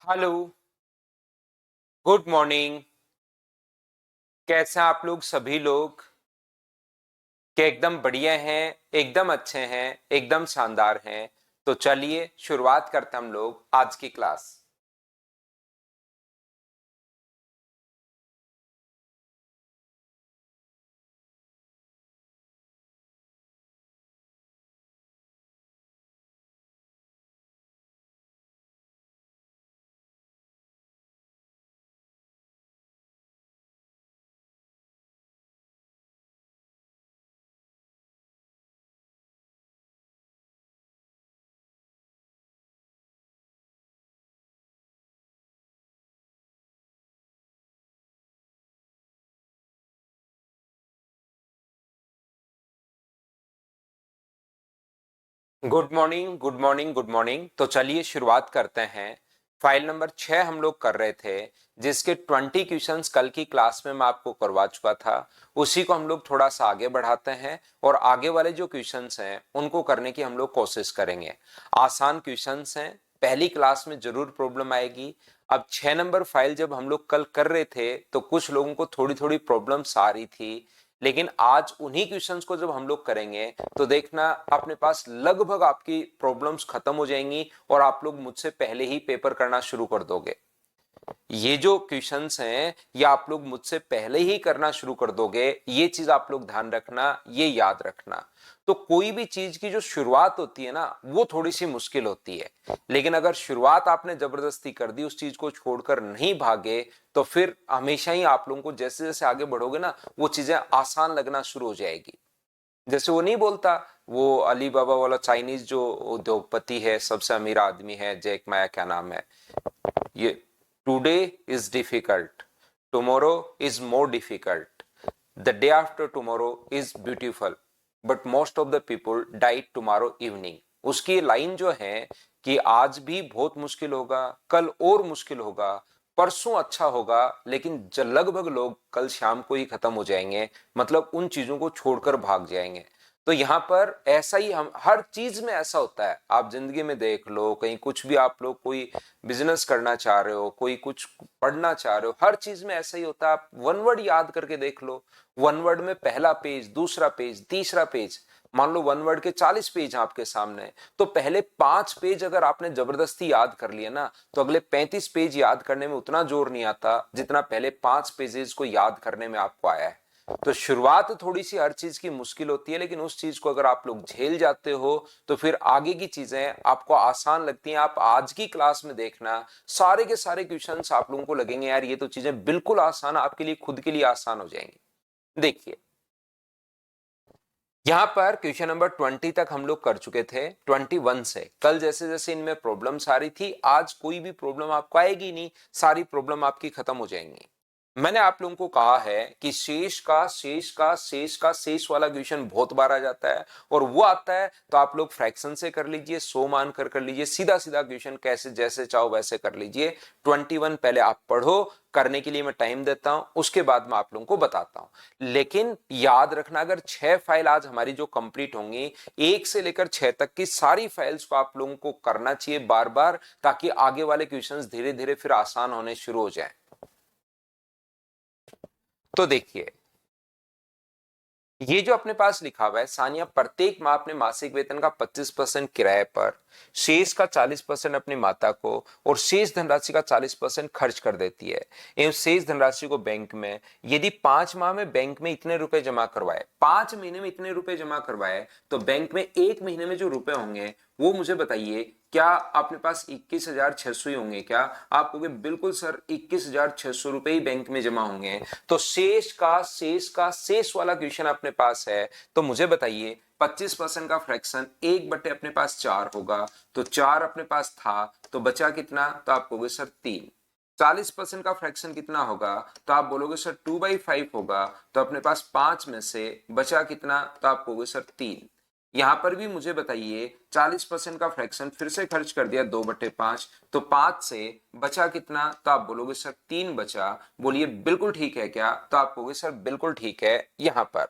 Hello. Good morning. कैसे हैं आप लोग सभी लोग? क्या एकदम बढ़िया हैं, एकदम अच्छे हैं, एकदम शानदार हैं? तो चलिए शुरुआत करते हैं हम लोग आज की class. Good morning, good morning, good morning. तो चलिए शुरुआत करते हैं। फाइल नंबर 6 हम लोग कर रहे थे, जिसके 20 क्वेश्चंस कल की क्लास में मैं आपको करवा चुका था। उसी को हम लोग थोड़ा सा आगे बढ़ाते हैं और आगे वाले जो क्वेश्चंस हैं उनको करने की हम लोग कोशिश करेंगे। आसान क्वेश्चंस हैं, पहली क्लास में जरूर प्रॉब्लम आएगी। अब 6 नंबर फाइल जब हम लोग कल कर रहे थे तो कुछ लोगों को थोड़ी थोड़ी प्रॉब्लम्स आ रही थी, लेकिन आज उन्हीं क्वेश्चंस को जब हम लोग करेंगे तो देखना अपने पास लगभग आपकी प्रॉब्लम्स खत्म हो जाएंगी और आप लोग मुझसे पहले ही पेपर करना शुरू कर दोगे। ये जो क्वेश्चंस हैं ये आप लोग मुझसे पहले ही करना शुरू कर दोगे, ये चीज आप लोग ध्यान रखना, ये याद रखना। तो कोई भी चीज की जो शुरुआत होती है ना वो थोड़ी सी मुश्किल होती है, लेकिन अगर शुरुआत आपने जबरदस्ती कर दी, उस चीज को छोड़कर नहीं भागे, तो फिर हमेशा ही आप लोगों को जैसे जैसे आगे बढ़ोगे ना वो चीजें आसान लगना शुरू हो जाएगी। जैसे वो नहीं बोलता, वो अली बाबा वाला चाइनीज जो उद्योगपति है, सबसे अमीर आदमी है, जैक माया, क्या नाम है ये, today is difficult, tomorrow is more difficult, the day after tomorrow is beautiful, but most of the people die tomorrow evening. उसकी लाइन जो है कि आज भी बहुत मुश्किल होगा, कल और मुश्किल होगा, परसों अच्छा होगा, लेकिन लगभग लोग कल शाम को ही खत्म हो जाएंगे, मतलब उन चीजों को छोड़कर भाग जाएंगे। तो यहां पर ऐसा ही हम हर चीज में ऐसा होता है। आप जिंदगी में देख लो, कहीं कुछ भी आप लोग कोई बिजनेस करना चाह रहे हो, कोई कुछ पढ़ना चाह रहे हो, हर चीज में ऐसा ही होता है। आप वन वर्ड याद करके देख लो, वन वर्ड में पहला पेज, दूसरा पेज, तीसरा पेज, मान लो वन वर्ड के 40 पेज आपके सामने, तो पहले 5 पेज अगर आपने जबरदस्ती याद कर लिया ना तो अगले 35 पेज याद करने में उतना जोर नहीं आता जितना पहले 5 पेजेस को याद करने में आपको आया है। तो शुरुआत थोड़ी सी हर चीज की मुश्किल होती है, लेकिन उस चीज को अगर आप लोग झेल जाते हो तो फिर आगे की चीजें आपको आसान लगती हैं। आप आज की क्लास में देखना, सारे के सारे क्वेश्चंस आप लोगों को लगेंगे यार ये तो चीजें बिल्कुल आसान, आपके लिए खुद के लिए आसान हो जाएंगी। देखिए, यहां पर क्वेश्चन नंबर 20 तक हम लोग कर चुके थे। 21 से कल जैसे जैसे इनमें प्रॉब्लम्स आ रही थी, आज कोई भी प्रॉब्लम आपको आएगी नहीं, सारी प्रॉब्लम आपकी खत्म हो जाएंगी। मैंने आप लोगों को कहा है कि शेष वाला क्वेश्चन बहुत बार आ जाता है, और वो आता है तो आप लोग फ्रैक्शन से कर लीजिए, 100 मान कर लीजिए, सीधा सीधा क्वेश्चन कैसे जैसे चाहो वैसे कर लीजिए। 21 पहले आप पढ़ो, करने के लिए मैं टाइम देता हूं, उसके बाद मैं आप लोगों को बताता हूं। लेकिन याद रखना, अगर 6 फाइल आज हमारी जो कंप्लीट होंगी, 1 से लेकर 6 तक की सारी फाइल्स को आप लोगों को करना चाहिए बार बार, ताकि आगे वाले क्वेश्चंस धीरे धीरे फिर आसान होने शुरू हो जाए। तो देखिए, ये जो अपने पास लिखा हुआ है, सानिया प्रत्येक माह अपने मासिक वेतन का 25% किराए पर, शेष का 40% अपनी माता को और शेष धनराशि का 40% खर्च कर देती है, एवं शेष धनराशि को बैंक में, यदि 5 माह में बैंक में इतने रुपए जमा करवाए, 5 महीने में इतने रुपए जमा करवाए, तो बैंक में 1 महीने में जो रुपए होंगे वो मुझे बताइए। क्या आपके पास 21,600 ही होंगे क्या? आप कहोगे बिल्कुल सर, 21,600 रुपए ही बैंक में जमा होंगे। तो शेष वाला क्वेश्चन अपने पास है, तो मुझे बताइए 25% का फ्रैक्शन 1/, अपने पास 4 होगा, तो 4 अपने पास था, तो बचा कितना? तो आप कहोगे सर 3। 40% का फ्रैक्शन कितना होगा? तो आप बोलोगे सर 2/5 होगा, तो अपने पास 5 में से बचा कितना? तो आप कहोगे सर 3। यहां पर भी मुझे बताइए, 40% का फ्रैक्शन फिर से खर्च कर दिया 2/5, तो 5 से बचा कितना? तो आप बोलोगे सर 3 बचा। बोलिए बिल्कुल ठीक है क्या? तो आप कहोगे सर बिल्कुल ठीक है। यहां पर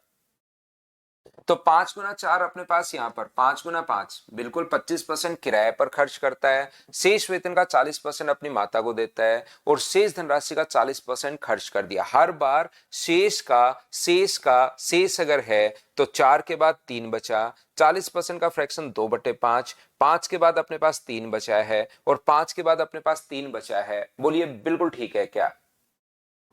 तो 5 गुना 4 अपने पास यहाँ पर 5 गुना 5 बिल्कुल 25% किराए पर खर्च करता है, शेष वेतन का 40% अपनी माता को देता है और शेष धनराशि का 40% खर्च कर दिया। हर बार शेष अगर है तो 4 के बाद 3 बचा, 40% का फ्रैक्शन 2/5, 5 के बाद अपने पास 3 बचा है और 5 के बाद अपने पास 3 बचा है। बोलिए बिल्कुल ठीक है क्या?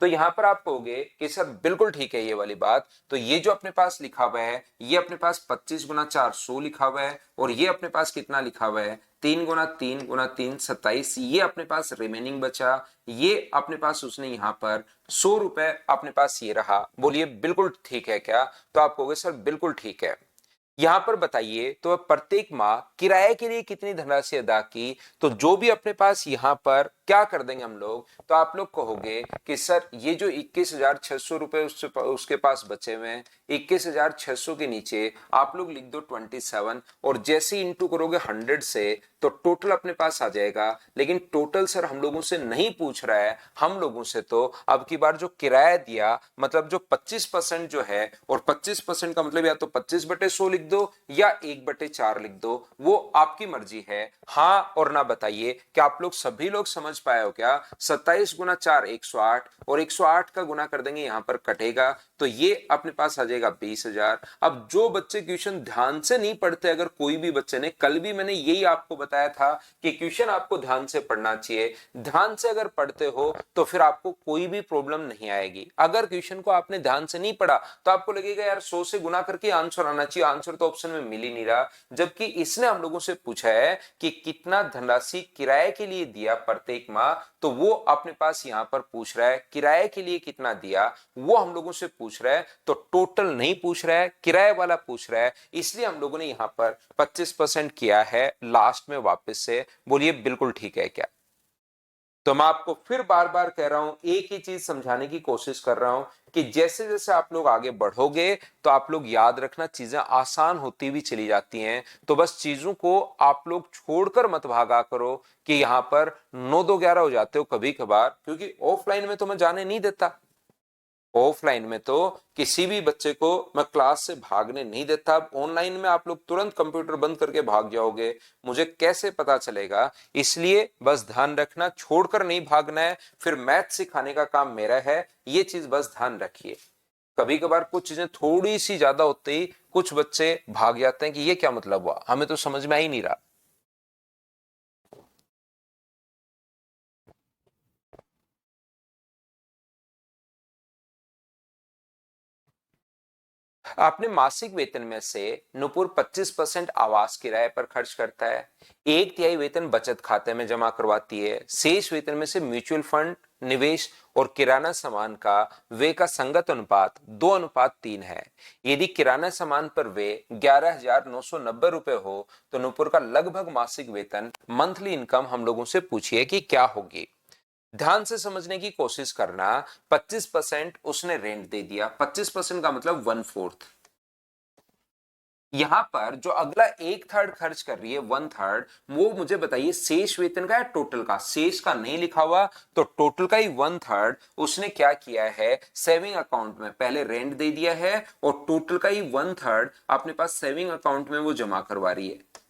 तो यहां पर आप कहोगे कि सर बिल्कुल ठीक है ये वाली बात। तो ये जो अपने पास लिखा हुआ है, ये अपने पास 25 गुना 4 100 लिखा हुआ है और ये अपने पास कितना लिखा हुआ है 3 गुना 3 27। ये अपने पास रिमेनिंग बचा, ये अपने पास उसने यहां पर 100 रुपए अपने पास ये रहा। बोलिए बिल्कुल ठीक है क्या? तो आप कहोगे सर बिल्कुल ठीक है। यहां पर बताइए तो प्रत्येक माह किराए के लिए कितनी धनराशि अदा की? तो जो भी अपने पास यहां पर क्या कर देंगे हम लोग, तो आप लोग कहोगे कि सर ये जो 21,600 रुपए उसके पास बचे हुए हैं, 21,600 के नीचे आप लोग लिख दो 27 और जैसे इंटू करोगे 100 से तो टोटल अपने पास आ जाएगा। लेकिन टोटल सर हम लोगों से नहीं पूछ रहा है, हम लोगों से तो अब की बार जो किराया दिया मतलब जो 25% जो है, और 25% का मतलब या तो 25/100 लिख दो या 1/4 लिख दो, वो आपकी मर्जी है। हाँ और ना बताइए कि आप लोग सभी लोग समझ पाए हो क्या? 27 गुना 4 108 और 108 का गुना कर देंगे, यहां पर कटेगा तो ये अपने पास आ जाएगा 20,000। अब जो बच्चे क्वेश्चन ध्यान से नहीं पढ़ते, अगर कोई भी बच्चे ने, कल भी मैंने यही आपको बताया था कि क्वेश्चन आपको ध्यान से पढ़ना चाहिए। ध्यान से अगर पढ़ते हो तो फिर आपको कोई भी प्रॉब्लम नहीं आएगी। अगर क्वेश्चन को आपने ध्यान से नहीं पढ़ा तो आपको लगेगा यार 100 से गुना करके आंसर आना चाहिए, आंसर तो ऑप्शन में मिल ही नहीं रहा। जबकि इसने हम लोगों से पूछा है कि कितना धनराशि किराए के लिए दिया प्रत्येक माह, तो वो अपने पास यहां पर पूछ रहा है किराए के लिए कितना दिया, वो हम लोगों से पूछ रहा है। तो टोटल नहीं पूछ रहा है, किराए वाला पूछ रहा है, इसलिए हम लोगों ने यहां पर 25% किया है लास्ट में वापस से। बोलिए बिल्कुल ठीक है क्या? तो मैं आपको फिर बार बार कह रहा हूं, एक ही चीज समझाने की कोशिश कर रहा हूं कि जैसे जैसे आप लोग आगे बढ़ोगे तो आप लोग याद रखना चीजें आसान होती हुई चली जाती हैं। तो बस चीजों को आप लोग छोड़कर मत भागा करो कि यहां पर 9 2 11 हो जाते हो कभी कभार, क्योंकि ऑफलाइन में तो मैं जाने नहीं देता। ऑफलाइन में तो किसी भी बच्चे को मैं क्लास से भागने नहीं देता। ऑनलाइन में आप लोग तुरंत कंप्यूटर बंद करके भाग जाओगे, मुझे कैसे पता चलेगा? इसलिए बस ध्यान रखना, छोड़कर नहीं भागना है। फिर मैथ सिखाने का काम मेरा है, ये चीज बस ध्यान रखिए। कभी कभार कुछ चीजें थोड़ी सी ज्यादा होते ही कुछ बच्चे भाग जाते हैं कि ये क्या मतलब हुआ, हमें तो समझ में आ ही नहीं रहा। अपने मासिक वेतन में से नुपुर 25% आवास किराए पर खर्च करता है, 1/3 वेतन बचत खाते में जमा करवाती है, शेष वेतन में से म्यूचुअल फंड, निवेश और किराना सामान का वे का संगत अनुपात 2:3 है। यदि किराना सामान पर वे 11,990 रुपए हो तो नुपुर का लगभग मासिक वेतन मंथली इनकम हम लोगों से पूछिए कि क्या होगी। ध्यान से समझने की कोशिश करना। 25% उसने रेंट दे दिया, 25% का मतलब 1/4। यहां पर जो अगला 1/3 खर्च कर रही है 1/3, वो मुझे बताइए शेष वेतन का या टोटल का? शेष का नहीं लिखा हुआ तो टोटल का ही 1/3 उसने क्या किया है, सेविंग अकाउंट में पहले रेंट दे दिया है और टोटल का ही 1/3 अपने पास सेविंग अकाउंट में वो जमा करवा रही है।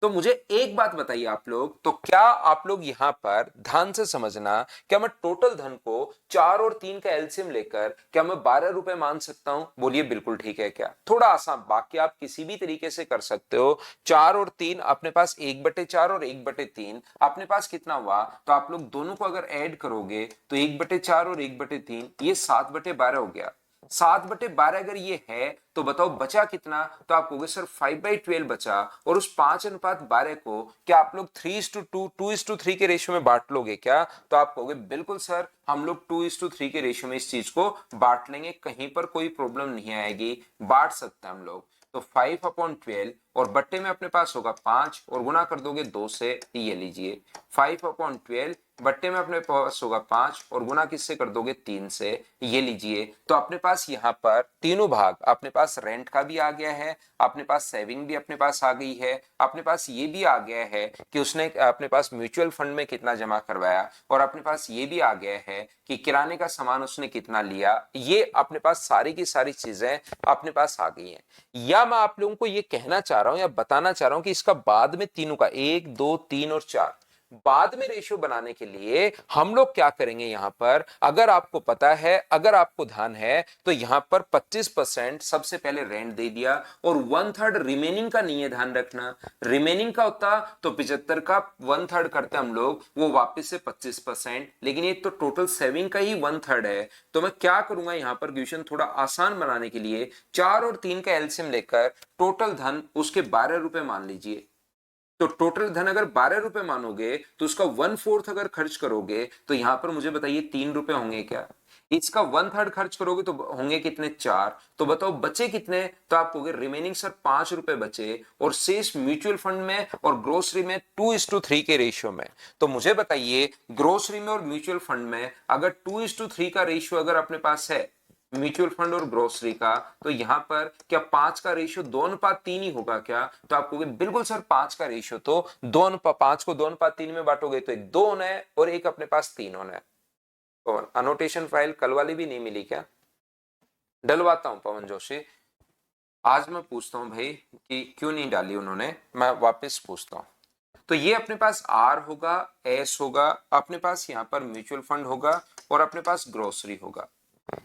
तो मुझे एक बात बताइए आप लोग, तो क्या आप लोग यहां पर ध्यान से समझना, क्या मैं टोटल धन को 4 और 3 का एलसीएम लेकर क्या मैं 12 रुपए मान सकता हूं? बोलिए बिल्कुल ठीक है क्या? थोड़ा आसान, बाकी आप किसी भी तरीके से कर सकते हो। 4 और 3 अपने पास 1/4 और 1/3 अपने पास कितना हुआ, तो आप लोग दोनों को अगर ऐड करोगे तो 1/4 और 1/3 ये 7/12 हो गया। 7/12 अगर ये है तो बताओ बचा कितना? तो आप कहोगे सर 5/12 बचा, और उस 5:12 को क्या आप लोग 3:2 2:3 के रेशियो में बांट लोगे क्या? तो आप कहोगे बिल्कुल सर हम लोग 2:3 के रेशियो में इस चीज को बांट लेंगे, कहीं पर कोई प्रॉब्लम नहीं आएगी, बांट सकते हैं हम लोग। तो 5/12 और बट्टे में अपने पास होगा 5 और गुना कर दोगे 2 से, ये लीजिए 5/12 बट्टे में अपने पास होगा 5 और गुना किससे कर दोगे 3 से, ये लीजिए। तो अपने पास यहाँ पर तीनों भाग अपने पास पास रेंट का भी आ गया है, अपने पास सेविंग भी अपने पास आ गई है, अपने पास ये भी आ गया है कि उसने अपने पास म्यूचुअल फंड में कितना जमा करवाया, और अपने पास ये भी आ गया है कि किराने का सामान उसने कितना लिया। ये अपने पास सारी की सारी चीजें अपने पास आ गई हैं। या मैं आप लोगों को ये कहना चाह रहा हूं या बताना चाह रहा हूं कि इसका बाद में तीनों का 1 2 3 और 4 बाद में रेशियो बनाने के लिए हम लोग क्या करेंगे, यहां पर अगर आपको पता है, अगर आपको ध्यान है, तो यहां पर 25% सबसे पहले रेंट दे दिया और 1/3 रिमेनिंग का नहीं है, ध्यान रखना। रिमेनिंग का होता तो 75 का 1/3 करते हम लोग, वो वापस से 25%, लेकिन ये तो टोटल सेविंग का ही 1/3 है। तो मैं क्या करूंगा यहां पर, क्वेश्चन थोड़ा आसान बनाने के लिए 4 और 3 का एलसीएम लेकर टोटल धन उसके 12 रुपए मान लीजिए। तो टोटल धन अगर 12 रुपए मानोगे तो उसका 1/4 अगर खर्च करोगे तो यहां पर मुझे बताइए 3 रुपए होंगे क्या? इसका 1/3 खर्च करोगे तो होंगे कितने? 4। तो बताओ बचे कितने? तो आप कहोगे रिमेनिंग सर 5 रुपए बचे, और शेष म्यूचुअल फंड में और ग्रोसरी में 2:3 के रेशियो में। तो मुझे बताइए ग्रोसरी में और म्यूचुअल फंड में अगर 2:3 का रेशियो अगर अपने पास है म्यूचुअल फंड और ग्रोसरी का, तो यहां पर क्या 5 का रेशियो 2:3 ही होगा क्या? तो आप कहोगे बिल्कुल सर 5 का रेशियो तो 5 को 2:3 में बांटोगे तो एक 2 होना है और एक अपने पास 3 होना है। तो अनोटेशन फाइल कल वाली भी नहीं मिली क्या? डलवाता हूं पवन जोशी। आज मैं पूछता हूं भाई कि क्यों नहीं डाली उन्होंने, मैं वापस पूछता हूं। तो ये अपने पास आर होगा, एस होगा, अपने पास यहाँ पर म्यूचुअल फंड होगा और अपने पास ग्रोसरी होगा।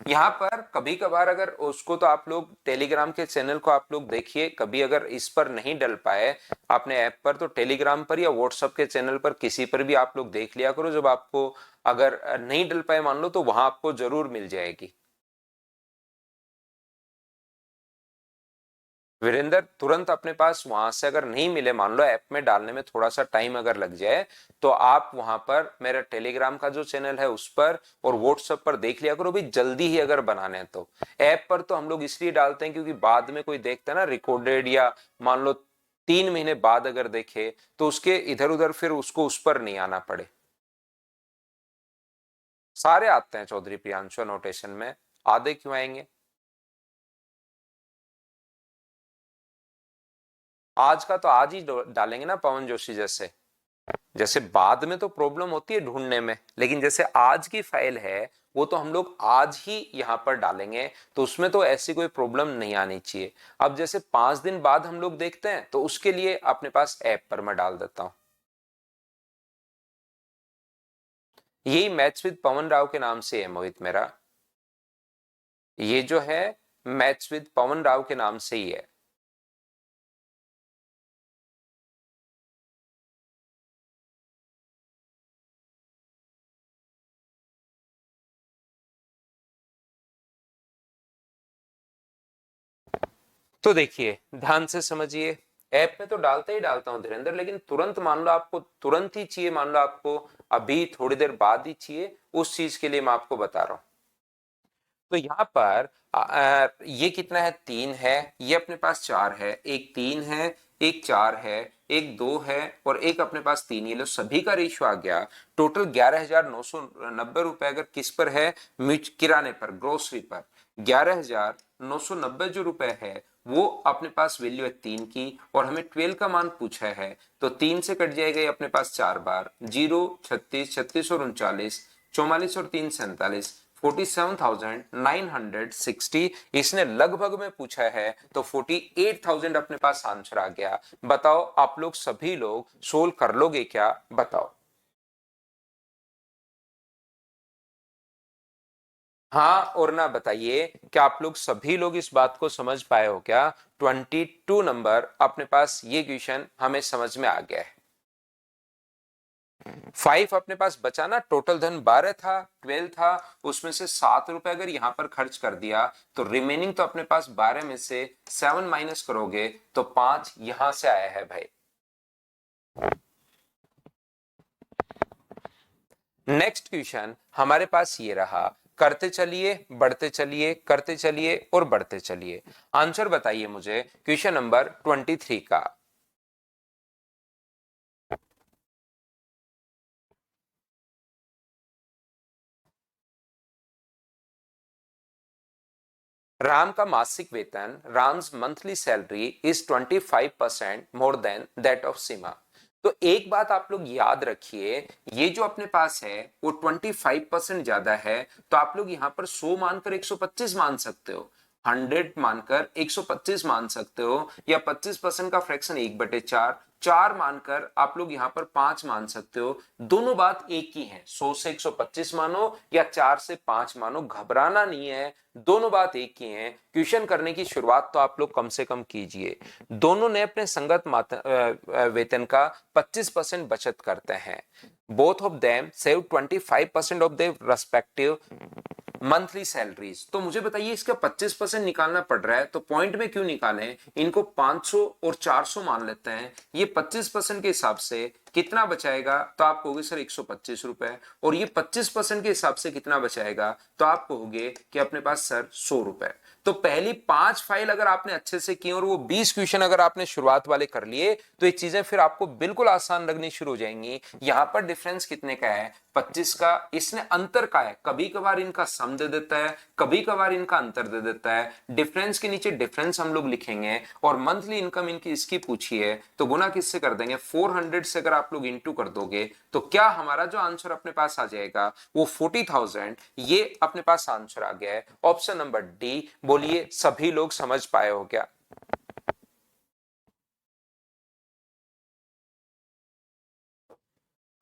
यहाँ पर कभी कभार अगर उसको, तो आप लोग टेलीग्राम के चैनल को आप लोग देखिए, कभी अगर इस पर नहीं डल पाए अपने ऐप पर तो टेलीग्राम पर या व्हाट्सएप के चैनल पर किसी पर भी आप लोग देख लिया करो। जब आपको अगर नहीं डल पाए मान लो, तो वहां आपको जरूर मिल जाएगी। वीरेंद्र तुरंत अपने पास वहां से अगर नहीं मिले, मान लो ऐप में डालने में थोड़ा सा टाइम अगर लग जाए, तो आप वहां पर मेरा टेलीग्राम का जो चैनल है उस पर और व्हाट्सएप पर देख लिया करो भी, जल्दी ही अगर बनाने हैं तो। ऐप पर तो हम लोग इसलिए डालते हैं क्योंकि बाद में कोई देखता है ना रिकॉर्डेड, या मान लो 3 महीने बाद अगर देखे तो उसके इधर उधर फिर उसको उस पर नहीं आना पड़े। सारे आते हैं चौधरी प्रियांशु नोटेशन में, आधे क्यों आएंगे? आज का तो आज ही डालेंगे ना पवन जोशी। जैसे जैसे बाद में तो प्रॉब्लम होती है ढूंढने में, लेकिन जैसे आज की फाइल है वो तो हम लोग आज ही यहां पर डालेंगे, तो उसमें तो ऐसी कोई प्रॉब्लम नहीं आनी चाहिए। अब जैसे 5 दिन बाद हम लोग देखते हैं, तो उसके लिए अपने पास ऐप पर मैं डाल देता हूं। यही मैथ्स विद पवन राव के नाम से है मोहित मेरा। ये जो है मैथ्स विद पवन राव के नाम से ही है। तो देखिए ध्यान से समझिए, ऐप में तो डालते ही डालता हूं धीरेन्द्र, लेकिन तुरंत मान लो आपको तुरंत ही चाहिए, मान लो आपको अभी थोड़ी देर बाद ही चाहिए, उस चीज के लिए मैं आपको बता रहा हूं। तो यहाँ पर ये कितना है? 3 है, ये अपने पास 4 है, एक 3 है, एक 4 है, एक 2 है और एक अपने पास 3। ये लो सभी का रेशियो आ गया। टोटल 11,990 रुपए अगर किस पर है? किराने पर, ग्रोसरी पर 11,990 जो रुपए है वो अपने पास वैल्यू है 3 की, और हमें 12 का मान पूछा है। तो 3 से कट जाएगा ये अपने पास 4 बार, 0 36 36 और 39, 44 और 3 47, 47,960। इसने लगभग में पूछा है तो 48,000 अपने पास आंसर आ गया। बताओ आप लोग सभी लोग सोल्व कर लोगे क्या? बताओ। हाँ और ना बताइए क्या आप लोग सभी लोग इस बात को समझ पाए हो क्या? 22 नंबर अपने पास ये क्वेश्चन हमें समझ में आ गया है। 5 अपने पास बचा ना, टोटल धन 12 था, 12 था, उसमें से 7 रुपए अगर यहां पर खर्च कर दिया तो रिमेनिंग तो अपने पास 12 में से 7 माइनस करोगे तो 5 यहां से आया है भाई। नेक्स्ट क्वेश्चन हमारे पास ये रहा, करते चलिए बढ़ते चलिए, करते चलिए और बढ़ते चलिए। आंसर बताइए मुझे क्वेश्चन नंबर 23 का। राम का मासिक वेतन, Ram's monthly salary is 25% more than that of Seema. तो एक बात आप लोग याद रखिए, ये जो अपने पास है वो 25% ज्यादा है, तो आप लोग यहाँ पर 100 मानकर 125 मान सकते हो, 100 मानकर 125 मान सकते हो, या 25% का फ्रैक्शन 1/4, 4 मानकर आप लोग यहाँ पर 5 मान सकते हो। दोनों बात एक ही है, 100 से 125 मानो या 4 से 5 मानो, घबराना नहीं है, दोनों बात एक ही है। क्वेश्चन करने की शुरुआत तो आप लोग कम से कम कीजिए। दोनों ने अपने संगत वेतन का 25% बचत करते हैं। Both of them save 25% of their respective monthly salaries. तो मुझे बताइए इसका 25% निकालना पड़ रहा है, तो पॉइंट में क्यों निकालें, इनको 500 और 400 मान लेते हैं। ये 25% के हिसाब से कितना बचाएगा, तो आप कहोगे सर 125 रुपए, और ये 25% के हिसाब से कितना बचाएगा, तो आप कहोगे कि अपने पास सर 100 रुपए। तो पहली 5 फाइल अगर आपने अच्छे से की और वो 20 क्वेश्चन अगर आपने शुरुआत वाले कर लिए, तो ये चीजें फिर आपको बिल्कुल आसान लगनी शुरू हो जाएंगी। यहां पर डिफरेंस कितने का है, 25 का, इसने अंतर का है, कभी कभार इनका सम दे देता है, कभी कभार इनका अंतर दे देता है। डिफरेंस के नीचे डिफरेंस हम लोग लिखेंगे, और मंथली इनकम इनकी इसकी पूछी है, तो गुना किससे कर देंगे, 400 से अगर आप लोग इंटू कर दोगे, तो क्या हमारा जो आंसर अपने पास आ जाएगा वो 40,000, ये अपने पास आंसर आ गया है, ऑप्शन नंबर डी। बोलिए सभी लोग समझ पाए हो क्या?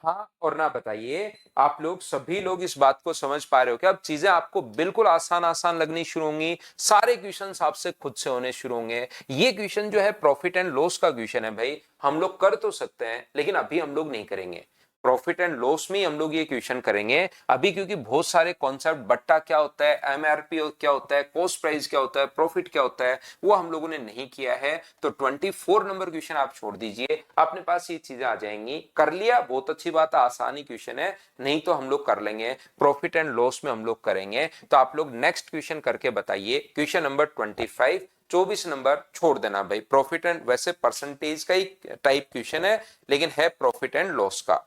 हाँ और ना बताइए, आप लोग सभी लोग इस बात को समझ पा रहे हो कि अब चीजें आपको बिल्कुल आसान आसान लगनी शुरू होंगी, सारे क्वेश्चंस आपसे खुद से होने शुरू होंगे। ये क्वेश्चन जो है प्रॉफिट एंड लॉस का क्वेश्चन है भाई, हम लोग कर तो सकते हैं लेकिन अभी हम लोग नहीं करेंगे। प्रॉफिट एंड लॉस में हम लोग ये क्वेश्चन करेंगे अभी, क्योंकि बहुत सारे कॉन्सेप्ट, बट्टा क्या होता है, एमआरपी क्या होता है, कॉस्ट प्राइस क्या होता है, प्रॉफिट क्या होता है, वो हम लोगों ने नहीं किया है। तो 24 नंबर क्वेश्चन आप छोड़ दीजिए, अपने पास ये चीजें आ जाएंगी। कर लिया, बहुत अच्छी बात है, आसानी क्वेश्चन है, नहीं तो हम लोग कर लेंगे, प्रॉफिट एंड लॉस में हम लोग करेंगे। तो आप लोग नेक्स्ट क्वेश्चन करके बताइए, क्वेश्चन नंबर 25। 24 नंबर छोड़ देना भाई, प्रॉफिट एंड, वैसे परसेंटेज का ही टाइप क्वेश्चन है लेकिन है प्रॉफिट एंड लॉस का।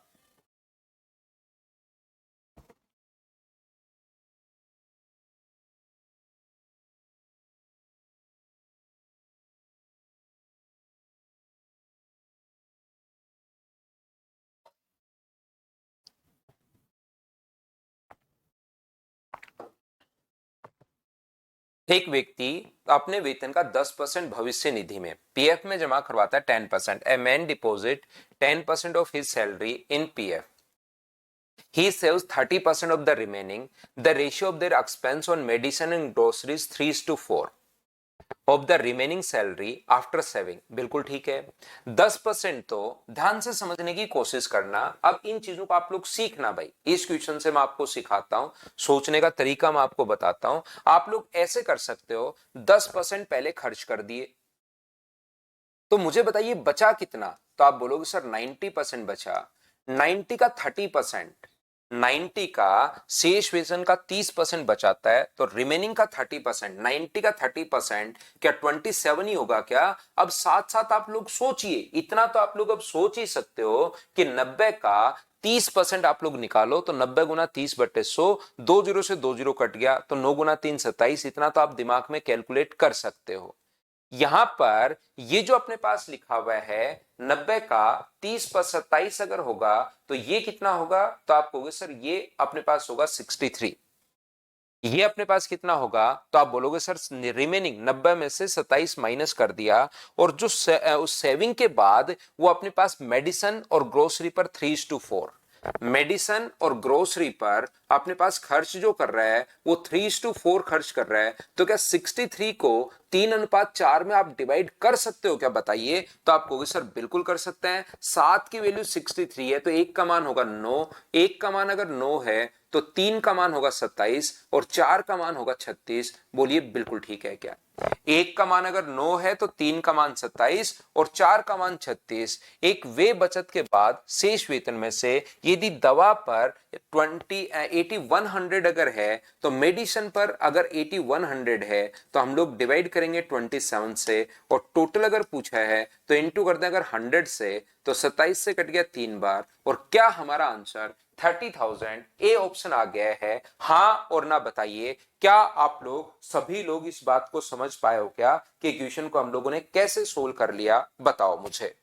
एक व्यक्ति अपने वेतन का 10% भविष्य निधि में, पीएफ में जमा करवाता है 10%। A man deposit 10% of his salary in PF, he saves 30% of the remaining, the ratio of their expense on medicine and groceries 3:4 of the remaining salary after saving। बिल्कुल ठीक है, 10% तो ध्यान से समझने की कोशिश करना। अब इन चीजों को आप लोग सीखना भाई, इस क्वेश्चन से मैं आपको सिखाता हूं, सोचने का तरीका मैं आपको बताता हूं। आप लोग ऐसे कर सकते हो, 10% पहले खर्च कर दिए, तो मुझे बताइए बचा कितना, तो आप बोलोगे सर 90% बचा। 90 का 30%, 90 का शेष वेतन का 30% बचाता है, तो रिमेनिंग का 30%, 90 का 30% क्या 27 ही होगा क्या? अब साथ साथ आप लोग सोचिए, इतना तो आप लोग अब सोच ही सकते हो कि 90 का 30% आप लोग निकालो, तो 90 गुना 30/100, 2 जीरो से 2 जीरो कट गया, तो 9 गुना 3 27, इतना तो आप दिमाग में कैलकुलेट कर सकते हो। यहां पर ये जो अपने पास लिखा हुआ है 90 का 30/27 अगर होगा, तो ये कितना होगा, तो आप कहोगे सर ये अपने पास होगा 63। ये अपने पास कितना होगा, तो आप बोलोगे सर रिमेनिंग 90 में से 27 माइनस कर दिया, और जो उस सेविंग के बाद वो अपने पास मेडिसिन और ग्रोसरी पर 3:4, मेडिसिन और ग्रोसरी पर अपने पास खर्च जो कर रहा है वो 3:4 खर्च कर रहा है। तो क्या 63 को 3:4 में आप डिवाइड कर सकते हो क्या, बताइए? तो आप कहोगे सर बिल्कुल कर सकते हैं। 7 की वैल्यू 63 है, तो 1 का मान होगा 9, 1 का मान अगर 9 है तो 3 का मान होगा 27, और 4 का मान होगा 36। बोलिए बिल्कुल ठीक है क्या? 1 का मान अगर 9 है तो 3 का मान 27 और 4 का मान 36। एक वे बचत के बाद शेष वेतन में से यदि दवा पर 8100 अगर है, तो मेडिसिन पर अगर 8100 है, तो हम लोग डिवाइड करेंगे 27 से, और टोटल अगर पूछा है तो इंटू करते हैं अगर 100 से, तो 27 से कट गया 3 बार, और क्या हमारा आंसर 30,000। ए ऑप्शन आ गया है। हाँ और ना बताइए, क्या आप लोग सभी लोग इस बात को समझ पाए हो क्या कि क्वेश्चन को हम लोगों ने कैसे सोल्व कर लिया, बताओ मुझे।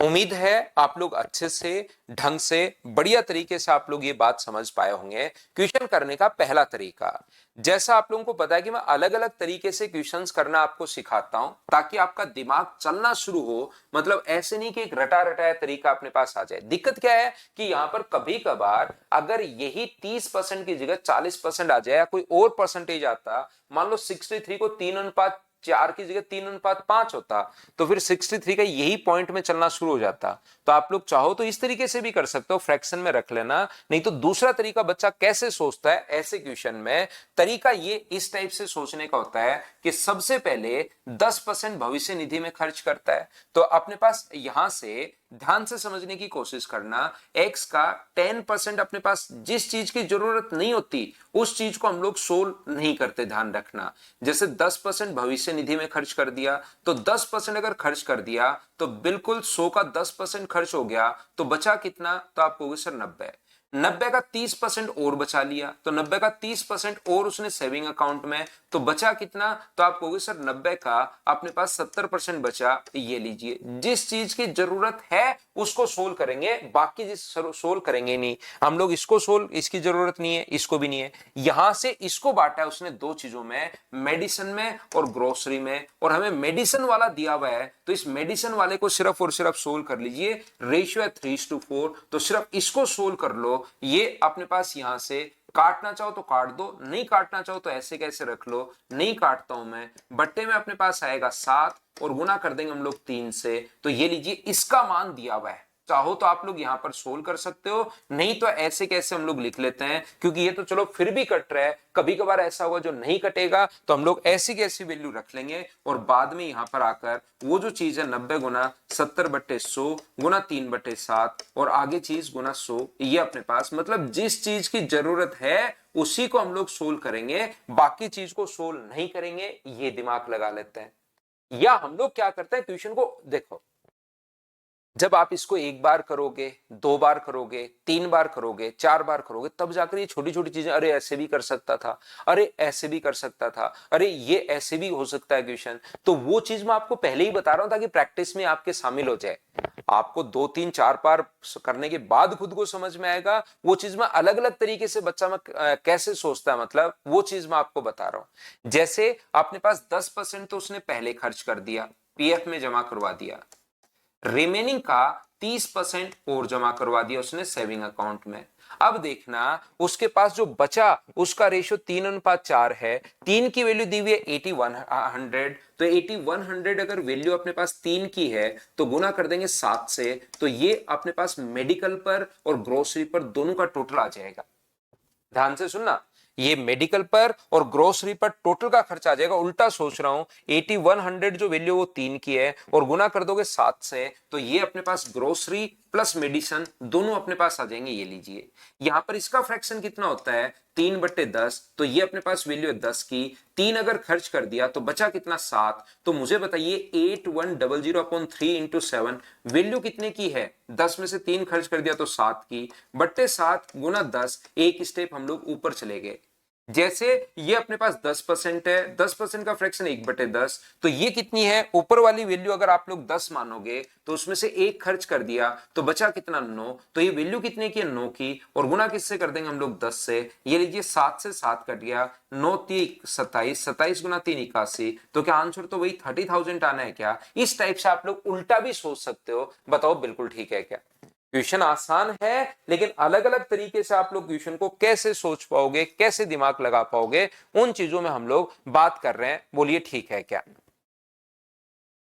उम्मीद है आप लोग अच्छे से, ढंग से, बढ़िया तरीके से आप लोग ये बात समझ पाए होंगे। क्वेश्चन करने का पहला तरीका, जैसा आप लोगों को पता है कि मैं अलग अलग तरीके से क्वेश्चंस करना आपको सिखाता हूं ताकि आपका दिमाग चलना शुरू हो। मतलब ऐसे नहीं कि एक रटा रटाया तरीका अपने पास आ जाए। दिक्कत क्या है कि यहां पर कभी कभार अगर यही 30% की जगह 40% आ जाए या कोई और परसेंटेज आता, मान लो 63 को 3:4 की जगह 3:5 होता, तो फिर 63 का यही पॉइंट में चलना शुरू हो जाता। तो आप लोग चाहो तो इस तरीके से भी कर सकते हो, फ्रैक्शन में रख लेना। नहीं तो दूसरा तरीका बच्चा कैसे सोचता है ऐसे क्वेश्चन में, तरीका ये इस टाइप से सोचने का होता है कि सबसे पहले 10% भविष्य निधि में खर्च करता है। तो अपने पास यहां से ध्यान से समझने की कोशिश करना, एक्स का 10% अपने पास जिस चीज की जरूरत नहीं होती उस चीज को हम लोग सोल्व नहीं करते, ध्यान रखना। जैसे 10% भविष्य निधि में खर्च कर दिया, तो 10% अगर खर्च कर दिया तो बिल्कुल 100 का 10% खर्च हो गया, तो बचा कितना, तो आप कहोगे सर 90। 90 का 30% और बचा लिया, तो 90 का 30% और उसने सेविंग अकाउंट में, तो बचा कितना, तो आप कहोगे सर 90 का अपने पास 70% बचा। ये लीजिए, जिस चीज की जरूरत है उसको सोल्व करेंगे, बाकी जिस सोल्व करेंगे नहीं हम लोग। इसको सोल्व, इसकी जरूरत नहीं है, इसको भी नहीं है। यहां से इसको बांटा है उसने दो चीजों में, मेडिसिन में और ग्रोसरी में, और हमें मेडिसिन वाला दिया हुआ है, तो इस मेडिसिन वाले को सिर्फ और सिर्फ सोल्व कर लीजिए। रेशियो है 3:4, तो सिर्फ इसको सोल्व कर लो। ये अपने पास यहां से काटना चाहो तो काट दो, नहीं काटना चाहो तो ऐसे कैसे रख लो। नहीं काटता हूं मैं, बट्टे में अपने पास आएगा 7 और गुना कर देंगे हम लोग 3 से। तो ये लीजिए, इसका मान दिया हुआ है। चाहो तो आप लोग यहां पर सोल्व कर सकते हो, नहीं तो ऐसे कैसे हम लोग लिख लेते हैं, क्योंकि ये तो चलो फिर भी कट रहा है। कभी कभार ऐसा होगा जो नहीं कटेगा, तो हम लोग ऐसी कैसी वैल्यू रख लेंगे और बाद में यहां पर आकर वो जो चीज है 90 गुना 70/100 गुना 3/7 और आगे चीज गुना 100, ये अपने पास, मतलब जिस चीज की जरूरत है उसी को हम लोग सोल्व करेंगे, बाकी चीज को सोल्व नहीं करेंगे। ये दिमाग लगा लेते हैं। या हम लोग क्या करते हैं, क्वेश्चन को देखो, जब आप इसको एक बार करोगे, दो बार करोगे, 3 बार करोगे, 4 बार करोगे, तब जाकर ये छोटी छोटी चीजें, अरे ऐसे भी कर सकता था, अरे ऐसे भी कर सकता था, अरे ये ऐसे भी हो सकता है क्वेश्चन, तो वो चीज मैं आपको पहले ही बता रहा हूं ताकि प्रैक्टिस में आपके शामिल हो जाए। आपको 2 3 4 बार करने के बाद खुद को समझ में आएगा वो चीज में, अलग अलग तरीके से बच्चा में कैसे सोचता है, मतलब वो चीज मैं आपको बता रहा हूं। जैसे अपने पास 10% तो उसने पहले खर्च कर दिया, पीएफ में जमा करवा दिया, रिमेनिंग का 30% और जमा करवा दिया उसने सेविंग अकाउंट में। अब देखना उसके पास जो बचा उसका रेशियो 3:4 है। 3 की वैल्यू दी हुई है 8100, तो 8100 अगर वैल्यू अपने पास 3 की है तो गुना कर देंगे 7 से, तो ये अपने पास मेडिकल पर और ग्रोसरी पर दोनों का टोटल आ जाएगा। ध्यान से सुनना, ये मेडिकल पर और ग्रोसरी पर टोटल का खर्चा आ जाएगा। उल्टा सोच रहा हूं, 8100 जो वैल्यू वो 3 की है और गुना कर दोगे 7 से, तो ये अपने पास ग्रोसरी प्लस मेडिसिन दोनों अपने पास आ जाएंगे। ये लीजिए, यहां पर इसका फ्रैक्शन कितना होता है 3/10, तो ये अपने पास वैल्यू है 10 की। 3 अगर खर्च कर दिया तो बचा कितना 7, तो मुझे बताइए 8100/3 इंटू 7 वैल्यू कितने की है, 10 में से 3 खर्च कर दिया तो 7 की, बट्टे 7 गुना 10, एक स्टेप हम लोग ऊपर चले गए। जैसे ये अपने पास 10% है, 10% का फ्रैक्शन 1/10, तो ये कितनी है, ऊपर वाली वैल्यू अगर आप लोग 10 मानोगे तो उसमें से एक खर्च कर दिया तो बचा कितना 9, तो ये वैल्यू कितने की है 9 की, और गुना किससे कर देंगे हम लोग 10 से। ये लीजिए 7 से 7 कट गया, 9 3 27, 27 गुना 3 81, तो क्या आंसर तो वही 30,000 आना है क्या। इस टाइप से आप लोग उल्टा भी सोच सकते हो, बताओ बिल्कुल ठीक है क्या। क्वेश्चन आसान है, लेकिन अलग अलग तरीके से आप लोग क्वेश्चन को कैसे सोच पाओगे, कैसे दिमाग लगा पाओगे, उन चीजों में हम लोग बात कर रहे हैं। बोलिए ठीक है क्या।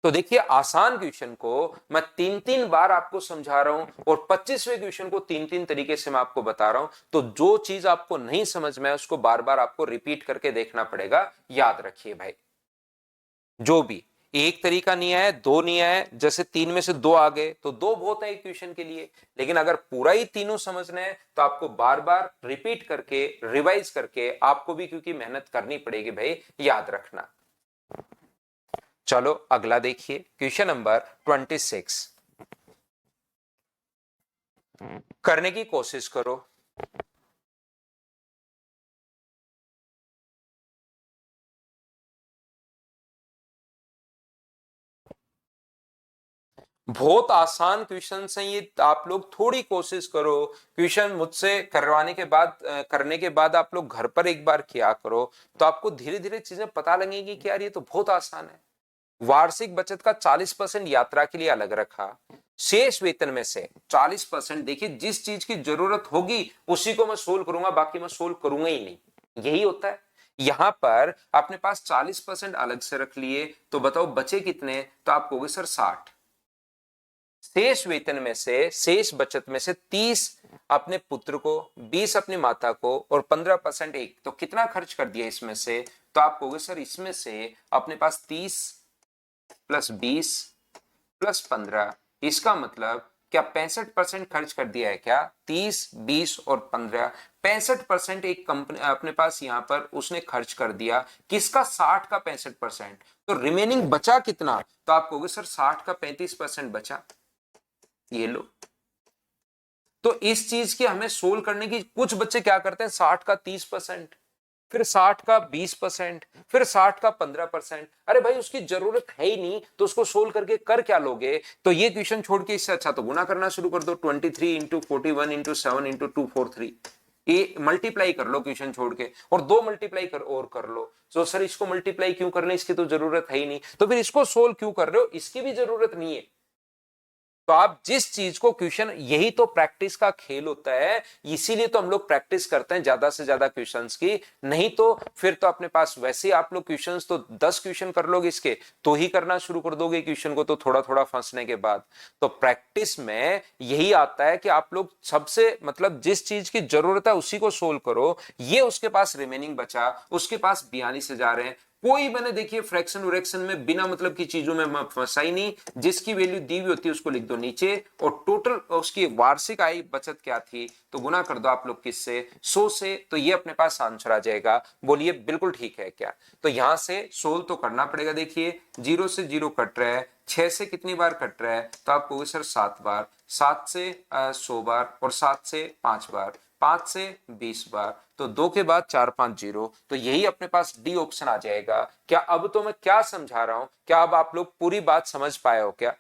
तो देखिए, आसान क्वेश्चन को मैं 3 3 बार आपको समझा रहा हूं और 25वें क्वेश्चन को 3 3 तरीके से मैं आपको बता रहा हूं, तो जो चीज आपको नहीं समझ में है उसको बार बार आपको रिपीट करके देखना पड़ेगा। याद रखिए भाई, जो भी एक तरीका नहीं है, दो नहीं है, जैसे 3 में से 2 आ गए तो 2 बहुत है इक्वेशन के लिए, लेकिन अगर पूरा ही तीनों समझना है तो आपको बार बार रिपीट करके, रिवाइज करके आपको भी क्योंकि मेहनत करनी पड़ेगी भाई, याद रखना। चलो अगला देखिए, क्वेश्चन नंबर 26। करने की कोशिश करो। बहुत आसान क्वेश्चन हैं ये, आप लोग थोड़ी कोशिश करो। क्वेश्चन मुझसे करवाने के बाद करने के बाद आप लोग घर पर एक बार किया करो, तो आपको धीरे धीरे चीजें पता लगेगी कि यार ये तो बहुत आसान है। वार्षिक बचत का 40% यात्रा के लिए अलग रखा, शेष वेतन में से 40%, देखिए जिस चीज की जरूरत होगी उसी को मैं सोल्व करूंगा, बाकी मैं सोल्व करूंगा ही नहीं, यही होता है। यहां पर अपने पास 40% अलग से रख लिए, तो बताओ बचे कितने, तो आप कहोगे सर 60। शेष वेतन में से, शेष बचत में से 30 अपने पुत्र को, 20 अपनी माता को और 15% एक, तो कितना खर्च कर दिया इसमें से, तो आप कहोगे सर इसमें से अपने पास 30 प्लस 20 प्लस 15, इसका मतलब क्या 65% खर्च कर दिया है क्या? 30, 20 और 15, 65% एक कंपनी अपने पास यहां पर उसने खर्च कर दिया। किसका? 60 का 65%। तो रिमेनिंग बचा कितना, तो आप कहोगे सर 60 का 35% बचा। ये लो। तो इस चीज की हमें सोल्व करने की, कुछ बच्चे क्या करते हैं 60 का 30%, फिर 60 का 20%, फिर 60 का 15%। अरे भाई उसकी जरूरत है ही नहीं तो उसको सोल्व करके कर क्या लोगे? तो ये क्वेश्चन छोड़ के इससे अच्छा तो गुना करना शुरू कर दो। 23 इंटू 41 इंटू 7 इंटू 243, ये मल्टीप्लाई कर लो क्वेश्चन छोड़ के, और दो मल्टीप्लाई कर लो। तो सर इसको मल्टीप्लाई क्यों करने, इसकी तो जरूरत है ही नहीं, तो फिर इसको सोल्व क्यों कर रहे हो, इसकी भी जरूरत नहीं है। तो आप जिस चीज को क्वेश्चन, यही तो प्रैक्टिस का खेल होता है, इसीलिए तो हम लोग प्रैक्टिस करते हैं ज्यादा से ज्यादा क्वेश्चंस की। नहीं तो फिर तो अपने पास वैसे ही आप लोग क्वेश्चंस तो 10 क्वेश्चन कर लोगे इसके, तो ही करना शुरू कर दोगे क्वेश्चन को, तो थोड़ा थोड़ा फंसने के बाद। तो प्रैक्टिस में यही आता है कि आप लोग सबसे मतलब जिस चीज की जरूरत है उसी को सोल्व करो। ये उसके पास रिमेनिंग बचा, उसके पास 42 हजार है। कोई मैंने देखिए फ्रैक्शन व्रैक्शन में बिना मतलब की चीजों में फंसा ही नहीं, जिसकी वैल्यू दी हुई होती है उसको लिख दो नीचे, और टोटल उसकी वार्षिक आय बचत क्या थी, तो गुना कर दो आप लोग किससे, 100 से, तो ये अपने पास आंसर आ जाएगा। बोलिए बिल्कुल ठीक है क्या? तो यहां से सोल्व तो करना पड़ेगा। देखिए 0 से 0 कट रहा है, 6 से कितनी बार कट रहा है, तो आप कहोगे सर 7 बार, 7 से 100 बार, और 7 से 5 बार, 5 से 20 बार, तो 2 के बाद 4 5 0, तो यही अपने पास डी ऑप्शन आ जाएगा। क्या अब तो मैं क्या समझा रहा हूं, क्या अब आप लोग पूरी बात समझ पाए हो क्या?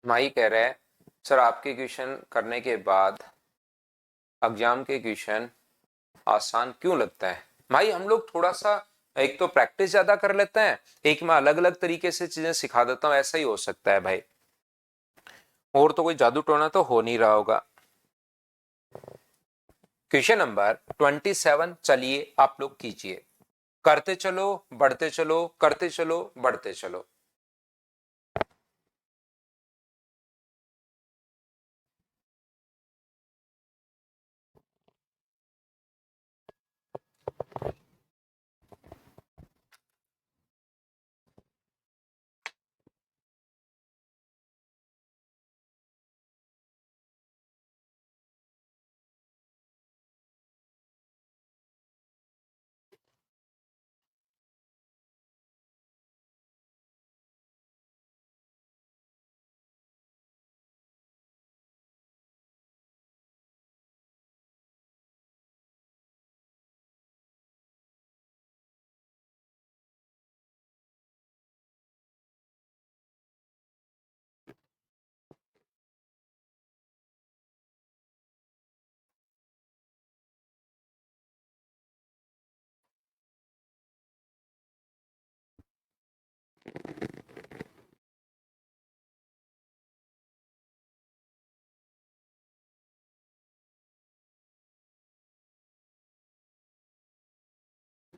माही कह रहे हैं सर आपके क्वेश्चन करने के बाद एग्जाम के क्वेश्चन आसान क्यों लगता है? भाई हम लोग थोड़ा सा, एक तो प्रैक्टिस ज्यादा कर लेते हैं, एक मैं अलग अलग तरीके से चीजें सिखा देता हूं, ऐसा ही हो सकता है भाई, और तो कोई जादू टोना तो हो नहीं रहा होगा। क्वेश्चन नंबर 27 चलिए आप लोग कीजिए। करते चलो बढ़ते चलो, करते चलो बढ़ते चलो।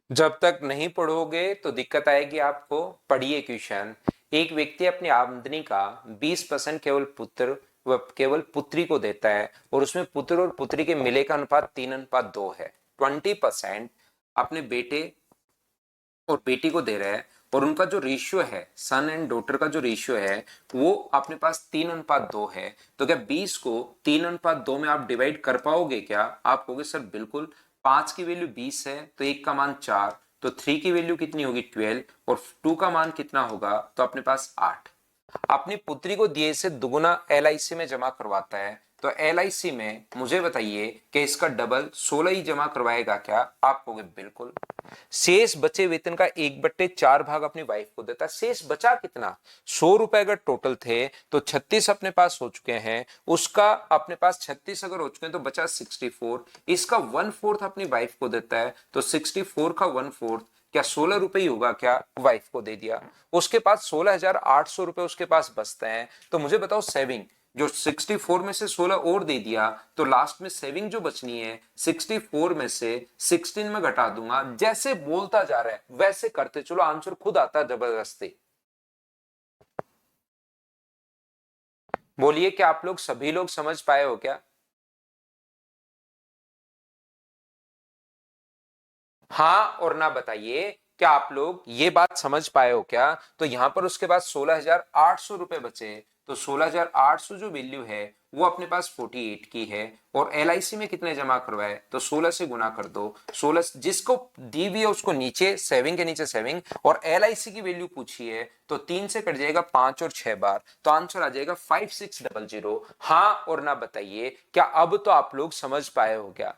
जब तक नहीं पढ़ोगे तो दिक्कत आएगी आपको। पढ़िए क्वेश्चन। एक व्यक्ति अपनी आमदनी का 20% केवल पुत्र व केवल पुत्री को देता है, और उसमें पुत्र और पुत्री के मिले का अनुपात 3:2 है। 20% अपने बेटे और बेटी को दे रहा है, और उनका जो रेशियो है, सन एंड डॉटर का जो रेशियो है वो अपने पास 3:2 है। तो क्या 20 को 3:2 में आप डिवाइड कर पाओगे क्या? आप कहोगे सर बिल्कुल। 5 की वैल्यू 20 है तो 1 का मान 4, तो 3 की वैल्यू कितनी होगी 12, और 2 का मान कितना होगा तो अपने पास 8। अपनी पुत्री को दिए से दुगुना एलआईसी में जमा करवाता है, तो एलआईसी में मुझे बताइए कि इसका डबल 16 ही जमा करवाएगा क्या? आप कहोगे बिल्कुल। शेष बचे वेतन का 1/4 भाग अपनी वाइफ को देता है। शेष बचा कितना? 100 रुपए अगर टोटल थे तो 36 अपने पास हो चुके हैं, उसका अपने पास 36 अगर हो चुके हैं तो बचा 64। इसका 1/4 अपनी वाइफ को देता है, तो 64 का 1/4 क्या 16 रुपए ही होगा क्या? वाइफ को दे दिया। उसके पास 16,800 रुपए उसके पास बचते हैं। तो मुझे बताओ सेविंग, जो 64 में से 16 और दे दिया तो लास्ट में सेविंग जो बचनी है 64 में से 16 में घटा दूंगा। जैसे बोलता जा रहा है वैसे करते चलो, आंसर खुद आता है जबरदस्ती। बोलिए क्या आप लोग सभी लोग समझ पाए हो क्या? हाँ और ना बताइए, क्या आप लोग ये बात समझ पाए हो क्या? तो यहां पर उसके पास 16,800 रुपए बचे, तो 16,800 जो वैल्यू है वो अपने पास 48 की है। और एलआईसी में कितने जमा करवाए तो 16 से गुना कर दो। 16 जिसको दी हुई है उसको नीचे सेविंग के नीचे सेविंग, और एलआईसी की वैल्यू पूछी है तो 3 से कट जाएगा 5 और 6 बार, तो आंसर आ जाएगा 5600। हाँ और ना बताइए, क्या अब तो आप लोग समझ पाए हो क्या?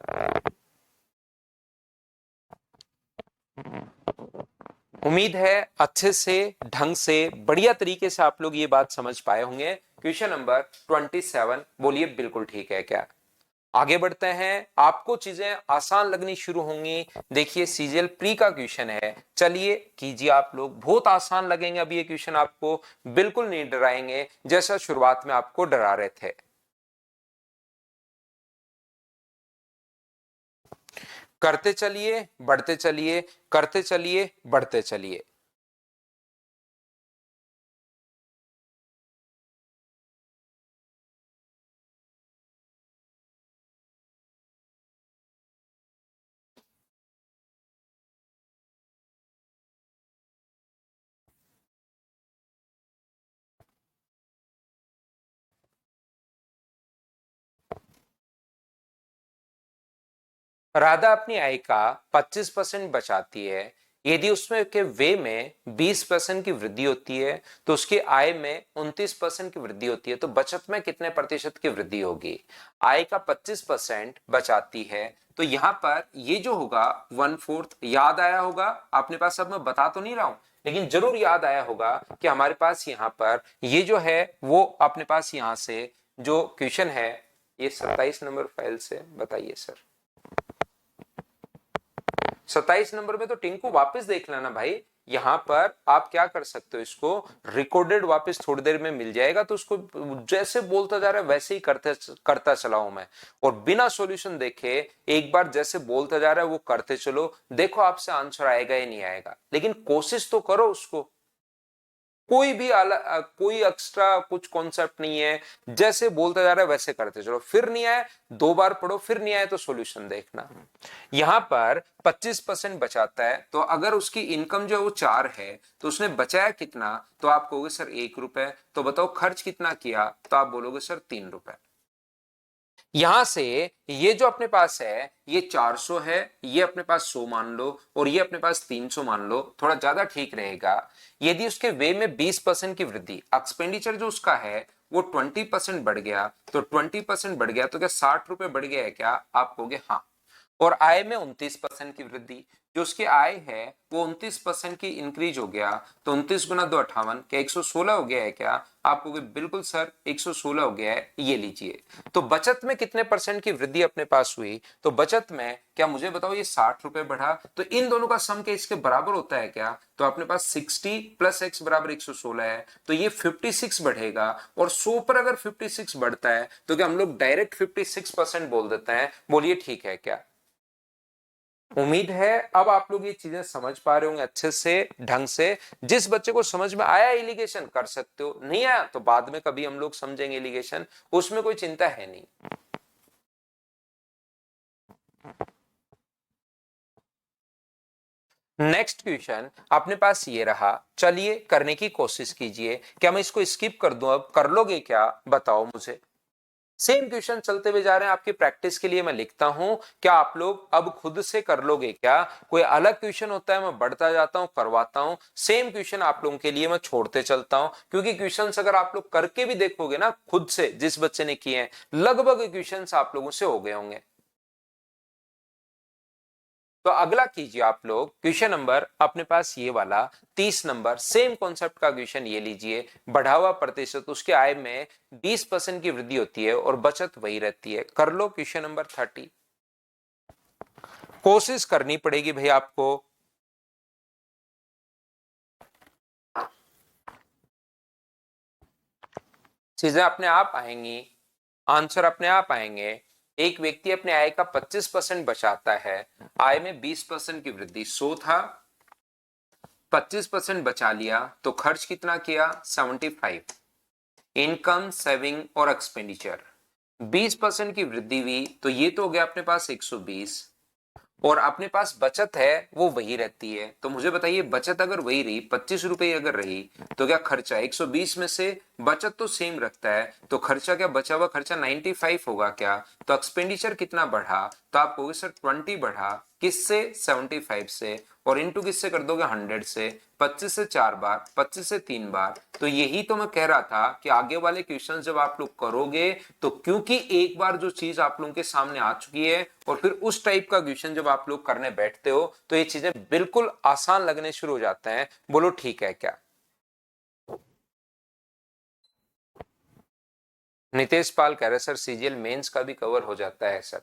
उम्मीद है अच्छे से, ढंग से, बढ़िया तरीके से आप लोग ये बात समझ पाए होंगे। क्वेश्चन नंबर 27, बोलिए बिल्कुल ठीक है क्या? आगे बढ़ते हैं, आपको चीजें आसान लगनी शुरू होंगी। देखिए सीजीएल प्री का क्वेश्चन है, चलिए कीजिए आप लोग, बहुत आसान लगेंगे अब ये क्वेश्चन आपको, बिल्कुल नहीं डराएंगे जैसा शुरुआत में आपको डरा रहे थे। करते चलिए, बढ़ते चलिए, करते चलिए, बढ़ते चलिए। राधा अपनी आय का 25% बचाती है। यदि उसमें के वे में 20% की वृद्धि होती है तो उसकी आय में 29% की वृद्धि होती है, तो बचत में कितने प्रतिशत की वृद्धि होगी? आय का 25% बचाती है, तो यहां पर ये जो होगा 1/4 याद आया होगा आपने पास। अब मैं बता तो नहीं रहा हूं लेकिन जरूर याद आया होगा कि हमारे पास यहाँ पर ये जो है वो अपने पास यहाँ से जो क्वेश्चन है, ये 27 नंबर फाइल से बताइए सर। 27 नंबर में तो टिंकू वापस देख लेना भाई। यहां पर आप क्या कर सकते हो, इसको रिकॉर्डेड वापस थोड़ी देर में मिल जाएगा, तो उसको जैसे बोलता जा रहा है वैसे ही करता चला हूं मैं। और बिना सॉल्यूशन देखे एक बार जैसे बोलता जा रहा है वो करते चलो, देखो आपसे आंसर आएगा या नहीं आएगा, लेकिन कोशिश तो करो उसको। कोई भी कोई एक्स्ट्रा कुछ कॉन्सेप्ट नहीं है, जैसे बोलता जा रहा है वैसे करते चलो। फिर नहीं आए 2 बार पढ़ो, फिर नहीं आए तो सॉल्यूशन देखना। यहां पर 25% बचाता है, तो अगर उसकी इनकम जो है वो 4 है तो उसने बचाया कितना? तो आप कहोगे सर 1 रुपए। तो बताओ खर्च कितना किया? तो आप बोलोगे सर 3 रुपए। यहां से ये जो अपने पास है ये 400 है, ये अपने पास 100 मान लो, और ये अपने पास 300 मान लो, थोड़ा ज्यादा ठीक रहेगा। यदि उसके वे में 20% की वृद्धि, एक्सपेंडिचर जो उसका है वो 20% बढ़ गया, तो 20% बढ़ गया तो क्या 60 रुपए बढ़ गया है क्या? आप कहोगे हाँ। और आय में 29% की वृद्धि, जो उसकी आय है वो 29% की इंक्रीज हो गया, तो 29 गुना 2 58, क्या 116 हो गया है क्या? आप कहोगे बिल्कुल सर 116 हो गया है, ये लीजिए। तो बचत में कितने परसेंट की वृद्धि अपने पास हुई? तो बचत में क्या मुझे बताओ, ये 60 रुपए बढ़ा, तो इन दोनों का सम के इसके बराबर होता है क्या? तो अपने पास 60 प्लस एक्स बराबर 116 है, तो ये 56 बढ़ेगा। और 100 पर अगर 56 बढ़ता है तो क्या हम लोग डायरेक्ट 56% बोल देते हैं? बोलिए ठीक है क्या? उम्मीद है अब आप लोग ये चीजें समझ पा रहे होंगे अच्छे से, ढंग से। जिस बच्चे को समझ में आया एलिगेशन कर सकते हो, नहीं आया तो बाद में कभी हम लोग समझेंगे एलिगेशन, उसमें कोई चिंता है नहीं। नेक्स्ट क्वेश्चन अपने पास ये रहा, चलिए करने की कोशिश कीजिए। क्या मैं इसको स्किप कर दूं? अब कर लोगे क्या, बताओ मुझे। सेम क्वेश्चन चलते हुए जा रहे हैं, आपकी प्रैक्टिस के लिए मैं लिखता हूं। क्या आप लोग अब खुद से कर लोगे क्या? कोई अलग क्वेश्चन होता है मैं बढ़ता जाता हूं, करवाता हूं। सेम क्वेश्चन आप लोगों के लिए मैं छोड़ते चलता हूं, क्योंकि क्वेश्चंस अगर आप लोग करके भी देखोगे ना खुद से, जिस बच्चे ने किए हैं, लगभग क्वेश्चंस आप लोगों से हो गए होंगे। तो अगला कीजिए आप लोग, क्वेश्चन नंबर अपने पास ये वाला 30 नंबर, सेम कॉन्सेप्ट का क्वेश्चन ये लीजिए। बढ़ा हुआ प्रतिशत, उसके आय में 20% की वृद्धि होती है और बचत वही रहती है। कर लो क्वेश्चन नंबर 30। कोशिश करनी पड़ेगी भाई आपको। चीजें अपने आप आएंगी, आंसर अपने आप आएंगे। एक व्यक्ति अपने आय का 25% बचाता है, आय में 20% की वृद्धि। 100 था, 25% बचा लिया, तो खर्च कितना किया? 75। इनकम, सेविंग और एक्सपेंडिचर, 20% की वृद्धि हुई, तो ये तो हो गया अपने पास 120। और अपने पास बचत है वो वही रहती है। तो मुझे बताइए, बचत अगर वही रही, 25 रुपए अगर रही, तो क्या खर्चा 120 में से बचत तो सेम रखता है, तो खर्चा क्या, बचा हुआ खर्चा 95 होगा क्या? तो एक्सपेंडिचर कितना बढ़ा? तो आप कहोगे सर 20 बढ़ा, किससे? 75 से। और इनटू किससे कर दोगे? 100 से। 25 से 4 बार, 25 से 3 बार। तो यही तो मैं कह रहा था कि आगे वाले क्वेश्चन जब आप लोग करोगे, तो क्योंकि एक बार जो चीज आप लोगों के सामने आ चुकी है, और फिर उस टाइप का क्वेश्चन जब आप लोग करने बैठते हो, तो ये चीजें बिल्कुल आसान लगने शुरू हो जाते हैं। बोलो ठीक है क्या? नितेश पाल कह रहे सर सीजीएल मेंस का भी कवर हो जाता है सर।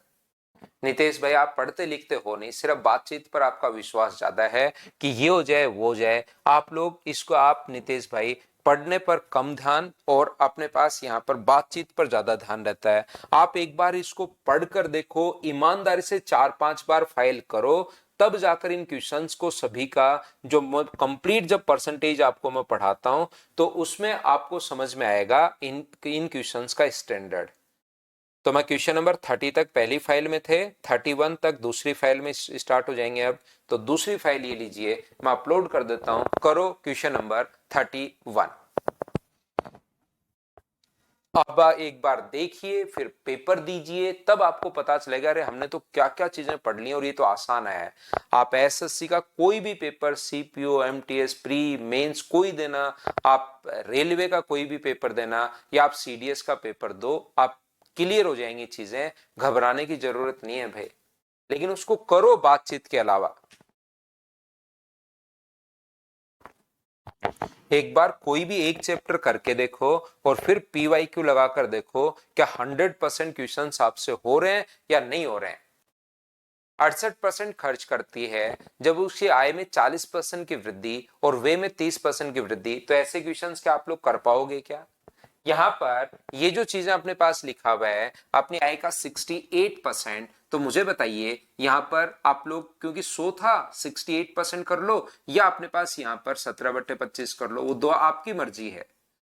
नितेश भाई, आप पढ़ते लिखते हो नहीं, सिर्फ बातचीत पर आपका विश्वास ज्यादा है कि ये हो जाए वो हो जाए। आप लोग इसको, आप नितेश भाई, पढ़ने पर कम ध्यान और अपने पास यहाँ पर बातचीत पर ज्यादा ध्यान रहता है। आप एक बार इसको पढ़कर देखो, ईमानदारी से 4-5 बार फाइल करो, तब जाकर इन क्वेश्चंस को सभी का जो कंप्लीट जब परसेंटेज आपको मैं पढ़ाता हूं, तो उसमें आपको समझ में आएगा इन इन क्वेश्चंस का स्टैंडर्ड। तो मैं क्वेश्चन नंबर 30 तक पहली फाइल में थे, 31 तक दूसरी फाइल में स्टार्ट हो जाएंगे अब। तो दूसरी फाइल ये लीजिए, मैं अपलोड कर देता हूं। करो क्वेश्चन नंबर 31। अब एक बार देखिए, फिर पेपर दीजिए, तब आपको पता चलेगा अरे हमने तो क्या क्या चीजें पढ़ ली और ये तो आसान है। आप एसएससी का कोई भी paper, CPO, MTS, pre, mains कोई देना, आप रेलवे का कोई भी पेपर देना, या आप सीडीएस का पेपर दो, आप क्लियर हो जाएंगी चीजें। घबराने की जरूरत नहीं है भाई, लेकिन उसको करो बातचीत के अलावा। एक बार कोई भी एक चैप्टर करके देखो और फिर पीवाईक्यू लगाकर देखो, क्या 100% क्वेश्चन आपसे हो रहे हैं या नहीं हो रहे हैं। 68% खर्च करती है, जब उसकी आय में 40% की वृद्धि और वे में 30% की वृद्धि, तो ऐसे क्वेश्चंस क्या आप लोग कर पाओगे क्या? यहां पर ये जो चीजें अपने पास लिखा हुआ है, अपनी आय का 68%, तो मुझे बताइए यहां पर आप लोग, क्योंकि 100 था, 68% कर लो, या अपने पास यहां पर 17/25 कर लो, वो दो आपकी मर्जी है।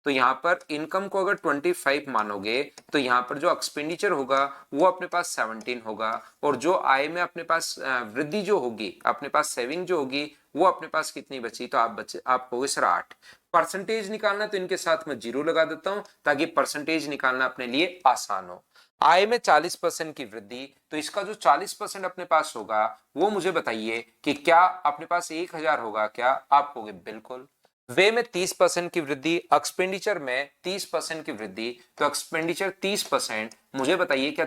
तो यहां पर इनकम को अगर 25 मानोगे, तो यहां पर जो एक्सपेंडिचर होगा वो अपने पास 17 होगा, और जो आय में अपने पास वृद्धि जो होगी, अपने पास सेविंग जो होगी, वो अपने पास कितनी बची? तो आप कहोगे सर 8। परसेंटेज निकालना, तो इनके साथ मैं 0 लगा देता हूं, ताकि परसेंटेज निकालना अपने लिए आसान हो। आय में 40% की वृद्धि, तो इसका जो 40% अपने पास होगा, वो मुझे बताइए कि क्या अपने पास 1000 होगा क्या? आप कहोगे बिल्कुल। वे में 30% की वृद्धि, एक्सपेंडिचर में 30% की वृद्धि, तो एक्सपेंडिचर 30%, मुझे बताइए क्या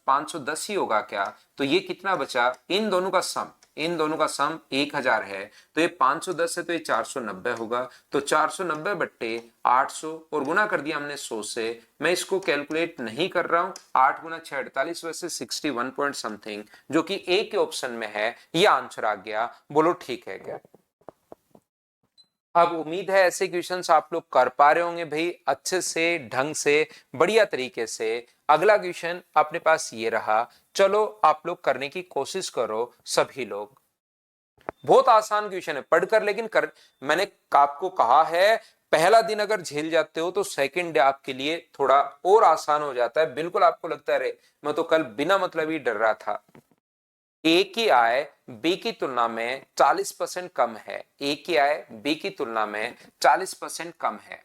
510 ही होगा क्या? तो ये कितना बचा? इन दोनों का सम, इन दोनों का सम 1000 है, तो ये 510 है, तो ये 490 होगा। तो 490 बट्टे 800, और गुना कर दिया हमने 100 से। मैं इसको कैलकुलेट नहीं कर रहा हूं, 8 गुना 6 48, वैसे 61 पॉइंट समथिंग, जो कि ए के ऑप्शन में है, ये आंसर आ गया। बोलो ठीक है क्या? अब उम्मीद है ऐसे क्वेश्चंस आप लोग कर पा रहे होंगे भाई, अच्छे से, ढंग से, बढ़िया तरीके से। अगला क्वेश्चन अपने पास ये रहा, चलो आप लोग करने की कोशिश करो सभी लोग। बहुत आसान क्वेश्चन है पढ़कर, लेकिन कर, मैंने आपको कहा है पहला दिन अगर झेल जाते हो, तो सेकंड डे आपके लिए थोड़ा और आसान हो जाता है। बिल्कुल आपको लगता है अरे मैं तो कल बिना मतलब ही डर रहा था। ए की आय बी की तुलना में 40% कम है, ए की आय बी की तुलना में 40% कम है,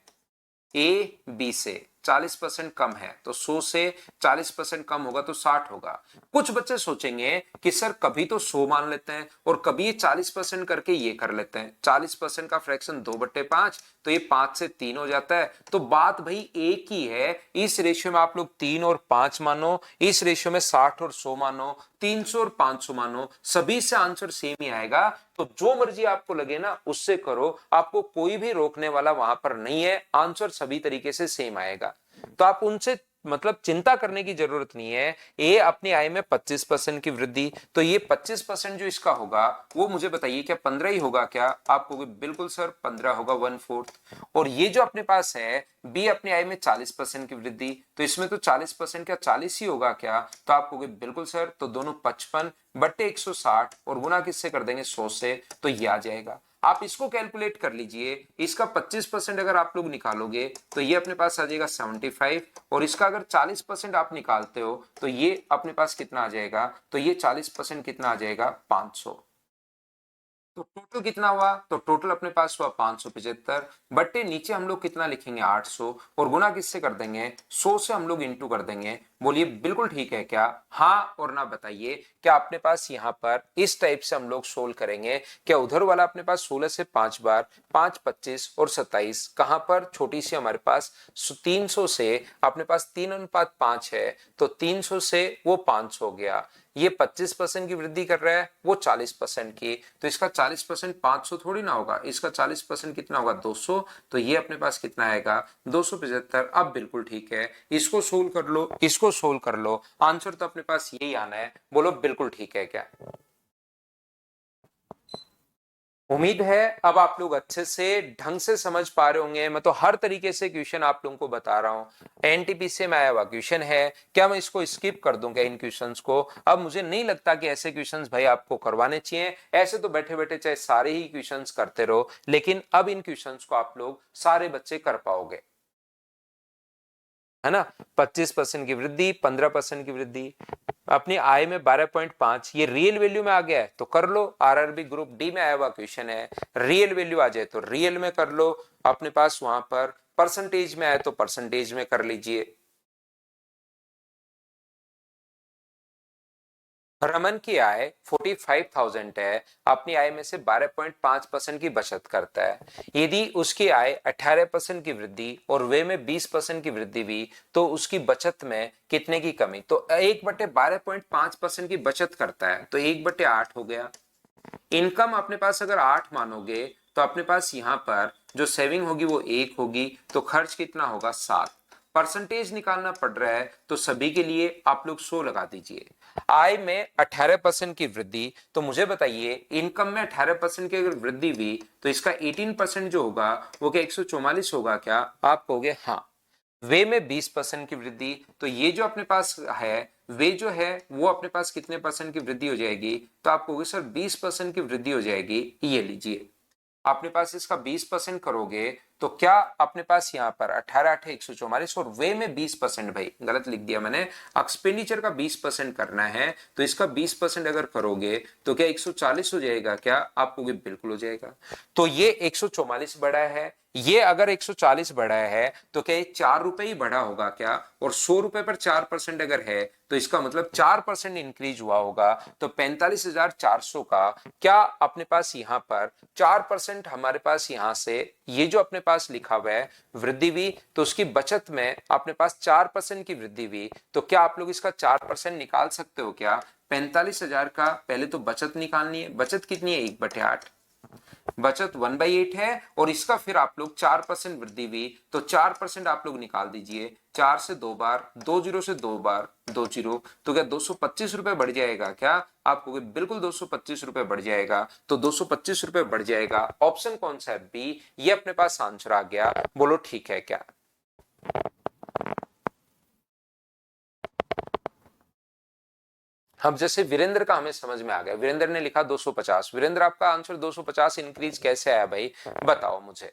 ए बी से 40% कम है, तो 100 से 40% कम होगा तो 60 होगा। कुछ बच्चे सोचेंगे कि सर कभी तो 100 मान लेते हैं और कभी ये 40% करके ये कर लेते हैं, 40% का फ्रैक्शन 2/5, तो ये 5 से 3 हो जाता है। तो बात भाई एक ही है, इस रेशियो में आप लोग 3 और 5 मानो, इस रेशियो में 60 और 100 मानो, 300 और 500 मानो, सभी से आंसर सेम ही आएगा। तो जो मर्जी आपको लगे ना उससे करो, आपको कोई भी रोकने वाला वहां पर नहीं है, आंसर सभी तरीके से सेम आएगा। तो आप उनसे मतलब चिंता करने की जरूरत नहीं है। ए अपनी आय में 25% की वृद्धि, तो ये 25% जो इसका होगा वो मुझे बताइए क्या 15 ही होगा क्या? आप कहोगे बिल्कुल सर 15 होगा, 1/4। और ये जो अपने पास है बी अपनी आय में 40% की वृद्धि, तो इसमें तो 40% क्या 40 ही होगा क्या? तो आप कहोगे बिल्कुल सर, तो दोनों 55/160 और गुना किससे कर देंगे 100 से, तो ये आ जाएगा। आप इसको कैलकुलेट कर लीजिए, इसका 25% अगर आप लोग निकालोगे तो ये अपने पास आ जाएगा 75, और इसका अगर 40% आप निकालते हो तो ये अपने पास कितना आ जाएगा, तो ये 40% कितना आ जाएगा 500। तो टोटल कितना हुआ, तो टोटल अपने पास हुआ 575 बट्टे नीचे हम लोग कितना लिखेंगे 800, और गुना किससे कर देंगे 100 से हम लोग इंटू कर देंगे। बोलिए बिल्कुल ठीक है क्या? हाँ और ना बताइए। क्या अपने पास यहाँ पर इस टाइप से हम लोग सोल्व करेंगे? क्या उधर वाला अपने पास 16 से 5 बार 5, 25 और 27, कहां पर छोटी सी हमारे पास 300 से अपने पास 3:5 है, तो 300 से वो 500 हो गया। ये 25% की वृद्धि कर रहा है, वो 40% की, तो इसका 40% 500 थोड़ी ना होगा, इसका 40% कितना होगा 200, तो ये अपने पास कितना आएगा 275। अब बिल्कुल ठीक है, इसको सोल्व कर लो, इसको सोल्व कर लो, आंसर तो अपने पास यही आना है। बोलो बिल्कुल ठीक है क्या? उम्मीद है अब आप लोग अच्छे से ढंग से समझ पा रहे होंगे। मैं तो हर तरीके से क्वेश्चन आप लोगों को बता रहा हूं। एनटीपीसी में आया हुआ क्वेश्चन है, क्या मैं इसको स्किप कर दूं क्या इन क्वेश्चंस को? अब मुझे नहीं लगता कि ऐसे क्वेश्चंस भाई आपको करवाने चाहिए। ऐसे तो बैठे बैठे चाहे सारे ही क्वेश्चंस करते रहो, लेकिन अब इन क्वेश्चंस को आप लोग सारे बच्चे कर पाओगे, है ना। 25% की वृद्धि, 15% की वृद्धि, अपनी आय में 12.5, ये रियल वैल्यू में आ गया है तो कर लो। आरआरबी ग्रुप डी में आया हुआ क्वेश्चन है, रियल वैल्यू आ जाए तो रियल में कर लो, अपने पास वहां पर परसेंटेज में आए तो परसेंटेज में कर लीजिए। रमन की आय 45,000 है, अपनी आय में से 12.5% की बचत करता है। यदि उसकी आय 18% की वृद्धि और वे में 20% की वृद्धि हुई तो उसकी बचत में कितने की कमी? तो 1/12.5% की बचत करता है, तो 1/8 हो गया। इनकम अपने पास अगर 8 मानोगे तो अपने पास यहां पर जो सेविंग होगी वो 1 होगी, तो खर्च कितना होगा 7। परसेंटेज निकालना पड़ रहा है तो सभी के लिए आप लोग 100 लगा दीजिए। आय में 18% की वृद्धि, तो मुझे बताइए इनकम में 18% की अगर वृद्धि हुई तो इसका 18% जो होगा वो क्या 144 होगा क्या? आप कहोगे हाँ। वे में 20% की वृद्धि, तो ये जो अपने पास है वे जो है वो अपने पास कितने परसेंट की वृद्धि हो जाएगी? तो आप कहोगे सर 20% की वृद्धि हो जाएगी। ये लीजिए, अपने पास इसका 20% करोगे तो क्या अपने पास यहाँ पर 18 8 144, और वे में 20%, भाई गलत लिख दिया मैंने, एक्सपेंडिचर का 20% करना है, तो इसका 20% अगर करोगे तो क्या 140 हो जाएगा क्या? आपको बिल्कुल हो जाएगा। तो ये 144 बढ़ा है, ये अगर 140 बढ़ा है तो क्या ये 4 रुपए ही बढ़ा होगा क्या? और 100 रुपए पर 4% अगर है तो इसका मतलब 4% इंक्रीज हुआ होगा, तो 45,400 का क्या अपने पास यहाँ पर 4% हमारे पास यहां से ये जो अपने पास लिखा हुआ है वृद्धि हुई, तो उसकी बचत में अपने पास 4% की वृद्धि हुई, तो क्या आप लोग इसका 4% निकाल सकते हो क्या? 45,000 का पहले तो बचत निकालनी है, बचत कितनी है 1/8, बचत 1/8 है, और इसका फिर आप लोग 4% वृद्धि हुई तो 4% आप लोग निकाल दीजिए। 4 से 2 बार, 2 जीरो से 2 बार 2 जीरो, तो क्या 225 रुपए बढ़ जाएगा क्या? आपको बिल्कुल 225 रुपए बढ़ जाएगा, तो 225 रुपए बढ़ जाएगा। ऑप्शन कौन सा है? बी, ये अपने पास आंसर आ गया। बोलो ठीक है क्या? अब जैसे वीरेंद्र का हमें समझ में आ गया, वीरेंद्र ने लिखा 250। वीरेंद्र आपका आंसर 250 इंक्रीज कैसे आया भाई, बताओ मुझे।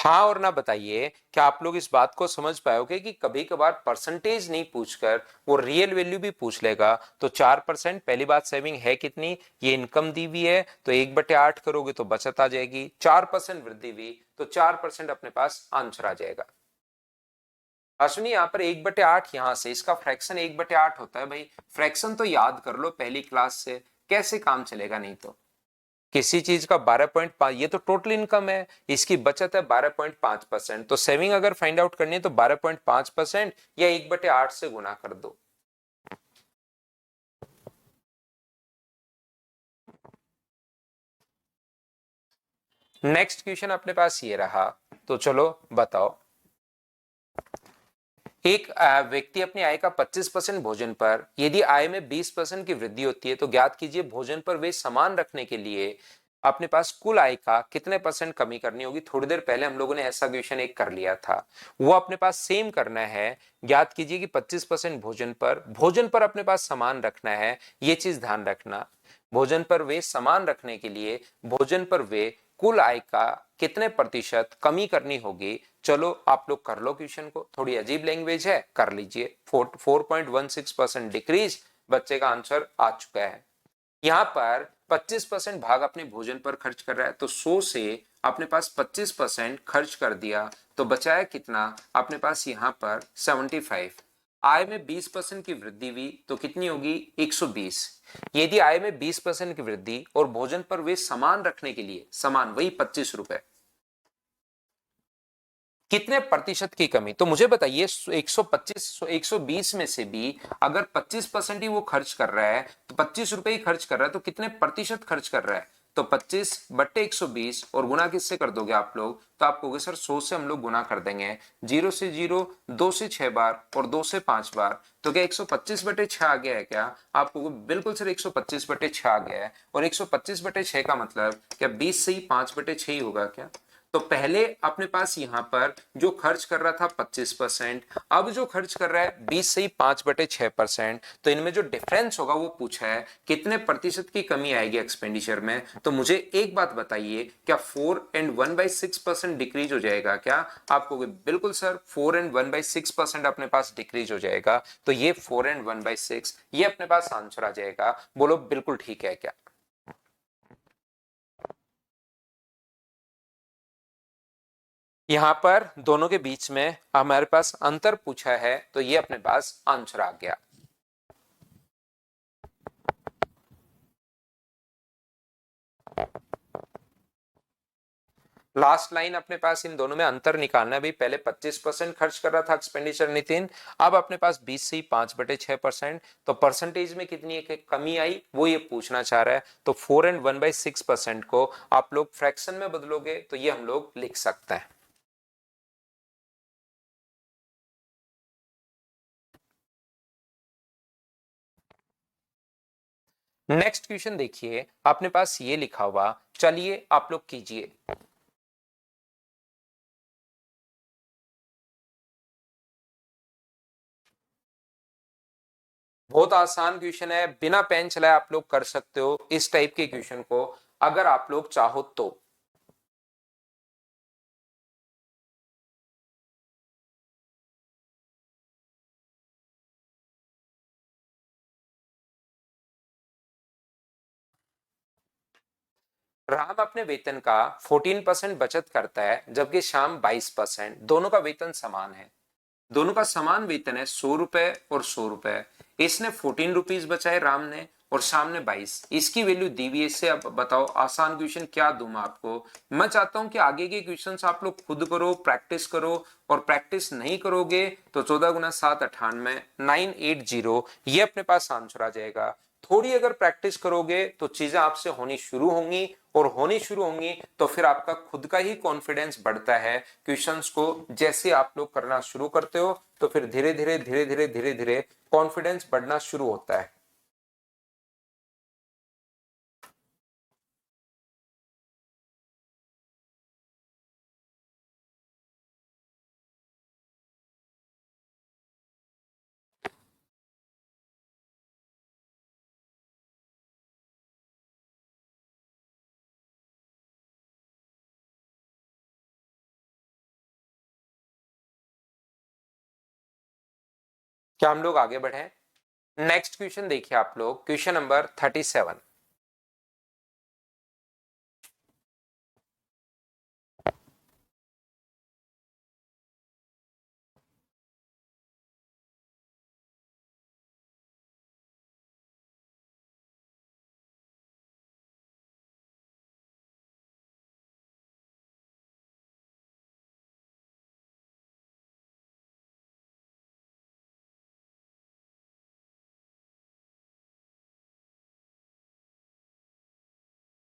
हाँ और ना बताइए, क्या आप लोग इस बात को समझ पाओगे कि कभी कभार परसेंटेज नहीं पूछकर वो रियल वैल्यू भी पूछ लेगा। तो 4%, पहली बात सेविंग है कितनी, ये इनकम दी हुई है तो 1/8 करोगे तो बचत आ जाएगी। 4% वृद्धि हुई तो 4% अपने पास आंसर आ जाएगा। अश्विनी यहाँ पर 1/8, यहां से इसका फ्रैक्शन 1/8 होता है भाई। फ्रैक्शन तो याद कर लो पहली क्लास से, कैसे काम चलेगा नहीं तो। किसी चीज का 12.5, ये तो टोटल इनकम है, इसकी बचत है 12.5%। तो सेविंग अगर फाइंड आउट करनी है तो 12.5% या 1/8 से गुना कर दो। नेक्स्ट क्वेश्चन अपने पास ये रहा, तो चलो बताओ। एक व्यक्ति अपनी आय का 25% भोजन पर, यदि आय में 20% की वृद्धि होती है तो ज्ञात कीजिए भोजन पर वे समान रखने के लिए अपने पास कुल आय का कितने परसेंट कमी करनी होगी। थोड़ी देर पहले हम लोगों ने ऐसा क्वेश्चन एक कर लिया था, वो अपने पास सेम करना है। ज्ञात कीजिए कि 25% भोजन पर अपने पास समान रखना है, ये चीज ध्यान रखना। भोजन पर वे समान रखने के लिए भोजन पर वे कुल आय का कितने प्रतिशत कमी करनी होगी। चलो आप लोग कर लो क्वेश्चन को, थोड़ी अजीब लैंग्वेज है, कर लीजिए। 4.16% डिक्रीज, बच्चे का आंसर आ चुका है। यहाँ पर 25% भाग अपने भोजन पर खर्च कर रहा है, तो 100 से अपने पास 25% खर्च कर दिया तो बचाया कितना अपने पास यहाँ पर 75। आय में 20% की वृद्धि हुई तो कितनी होगी 120। यदि आय में 20% की वृद्धि और भोजन पर वे समान रखने के लिए, समान वही 25 रुपए, कितने प्रतिशत की कमी। तो मुझे बताइए 125 120 में से भी अगर 25% ही वो खर्च कर रहा है, तो 25 रुपए ही खर्च कर रहा है, तो कितने प्रतिशत खर्च कर रहा है। तो 25/120 और गुना किससे कर दोगे आप लोग, तो आप कहोगे सर 100 से हम लोग गुना कर देंगे। 0 से 0, 2 से 6 बार और 2 से 5 बार, तो क्या 125/6 आ गया है क्या। आप कहोगे बिल्कुल सर 125/6 आ गया है। और 125/6 का मतलब क्या 20 से ही 5/6 ही होगा क्या। तो पहले अपने पास यहां पर जो खर्च कर रहा था 25%, अब जो खर्च कर रहा है 20 से ही 5/6%। तो इनमें जो डिफरेंस होगा वो पूछा है कितने प्रतिशत की कमी आएगी एक्सपेंडिचर में। तो मुझे एक बात बताइए, क्या 4 and 1/6% डिक्रीज हो जाएगा क्या। आपको बिल्कुल सर 4 and 1/6% अपने पास डिक्रीज हो जाएगा। तो ये 4 and 1/6 ये अपने पास आंसर आ जाएगा। बोलो बिल्कुल ठीक है क्या। यहां पर दोनों के बीच में हमारे पास अंतर पूछा है, तो ये अपने पास आंसर आ गया। लास्ट लाइन अपने पास इन दोनों में अंतर निकालना है भाई। पहले 25% खर्च कर रहा था एक्सपेंडिचर नितिन, अब अपने पास 20 से 5/6%। तो परसेंटेज में कितनी एक कमी आई वो ये पूछना चाह रहा है। तो 4 and 1/6% को आप लोग फ्रैक्शन में बदलोगे तो ये हम लोग लिख सकते हैं। नेक्स्ट क्वेश्चन देखिए, अपने पास ये लिखा हुआ, चलिए आप लोग कीजिए। बहुत आसान क्वेश्चन है, बिना पेन चलाए आप लोग कर सकते हो इस टाइप के क्वेश्चन को, अगर आप लोग चाहो तो। राम अपने वेतन का 14% बचत करता है जबकि श्याम 22%। दोनों का वेतन समान है, दोनों का समान वेतन है 100 रुपए और 100 रुपए। इसने 14 रुपीज बचाए राम ने, और श्याम ने 22। इसकी वैल्यू दी हुई है। इससे अब बताओ आसान क्वेश्चन क्या दूं मैं आपको। मैं चाहता हूं कि आगे के क्वेश्चंस आप लोग खुद करो, प्रैक्टिस करो। और प्रैक्टिस नहीं करोगे तो 14 × 7 = 98, 980 ये अपने पास आंसर आ जाएगा। थोड़ी अगर प्रैक्टिस करोगे तो चीजें आपसे होनी शुरू होंगी, और होनी शुरू होंगी तो फिर आपका खुद का ही कॉन्फिडेंस बढ़ता है। क्वेश्चंस को जैसे आप लोग करना शुरू करते हो तो फिर धीरे धीरे धीरे धीरे धीरे धीरे कॉन्फिडेंस बढ़ना शुरू होता है। क्या हम लोग आगे बढ़े? नेक्स्ट क्वेश्चन देखिए आप लोग, question number 37।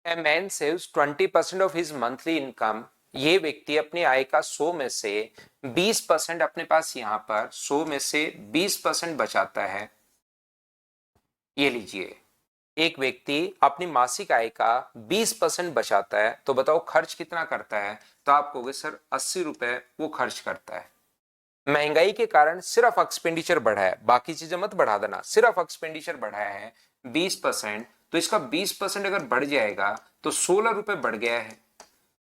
A man saves 20% of his monthly income. ये व्यक्ति अपनी आय का 100 में से 20% अपने पास यहाँ पर 100 में से 20% बचाता है। ये लीजिए, एक व्यक्ति अपनी मासिक आय का 20% बचाता है, तो बताओ खर्च कितना करता है? तो आप कहोगे सर 80 रुपए वो खर्च करता है। महंगाई के कारण सिर्फ एक्सपेंडिचर बढ़ा है, बाकी चीजें मत बढ़ा देना, सिर्फ एक्सपेंडिचर बढ़ाया है 20%। तो इसका 20% अगर बढ़ जाएगा तो 16 रुपए बढ़ गया है।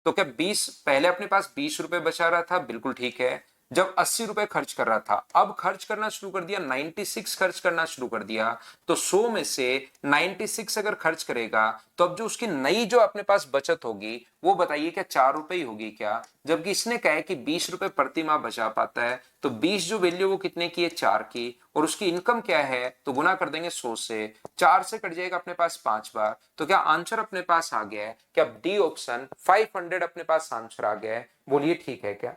तो क्या 20, पहले अपने पास 20 रुपए बचा रहा था, बिल्कुल ठीक है। जब 80 रुपए खर्च कर रहा था, अब खर्च करना शुरू कर दिया, 96 खर्च करना शुरू कर दिया। तो 100 में से 96 अगर खर्च करेगा तो अब जो उसकी नई जो अपने पास बचत होगी वो बताइए क्या 4 रुपए ही होगी क्या? जबकि इसने कहा है कि 20 रुपए प्रति माह बचा पाता है, तो 20 जो वैल्यू वो कितने की है? 4 की। और उसकी इनकम क्या है? तो गुना कर देंगे 100 से, 4 से कट जाएगा अपने पास 5 बार। तो क्या आंसर अपने पास आ गया है? क्या डी ऑप्शन 500 अपने पास आंसर आ गया है? बोलिए ठीक है क्या?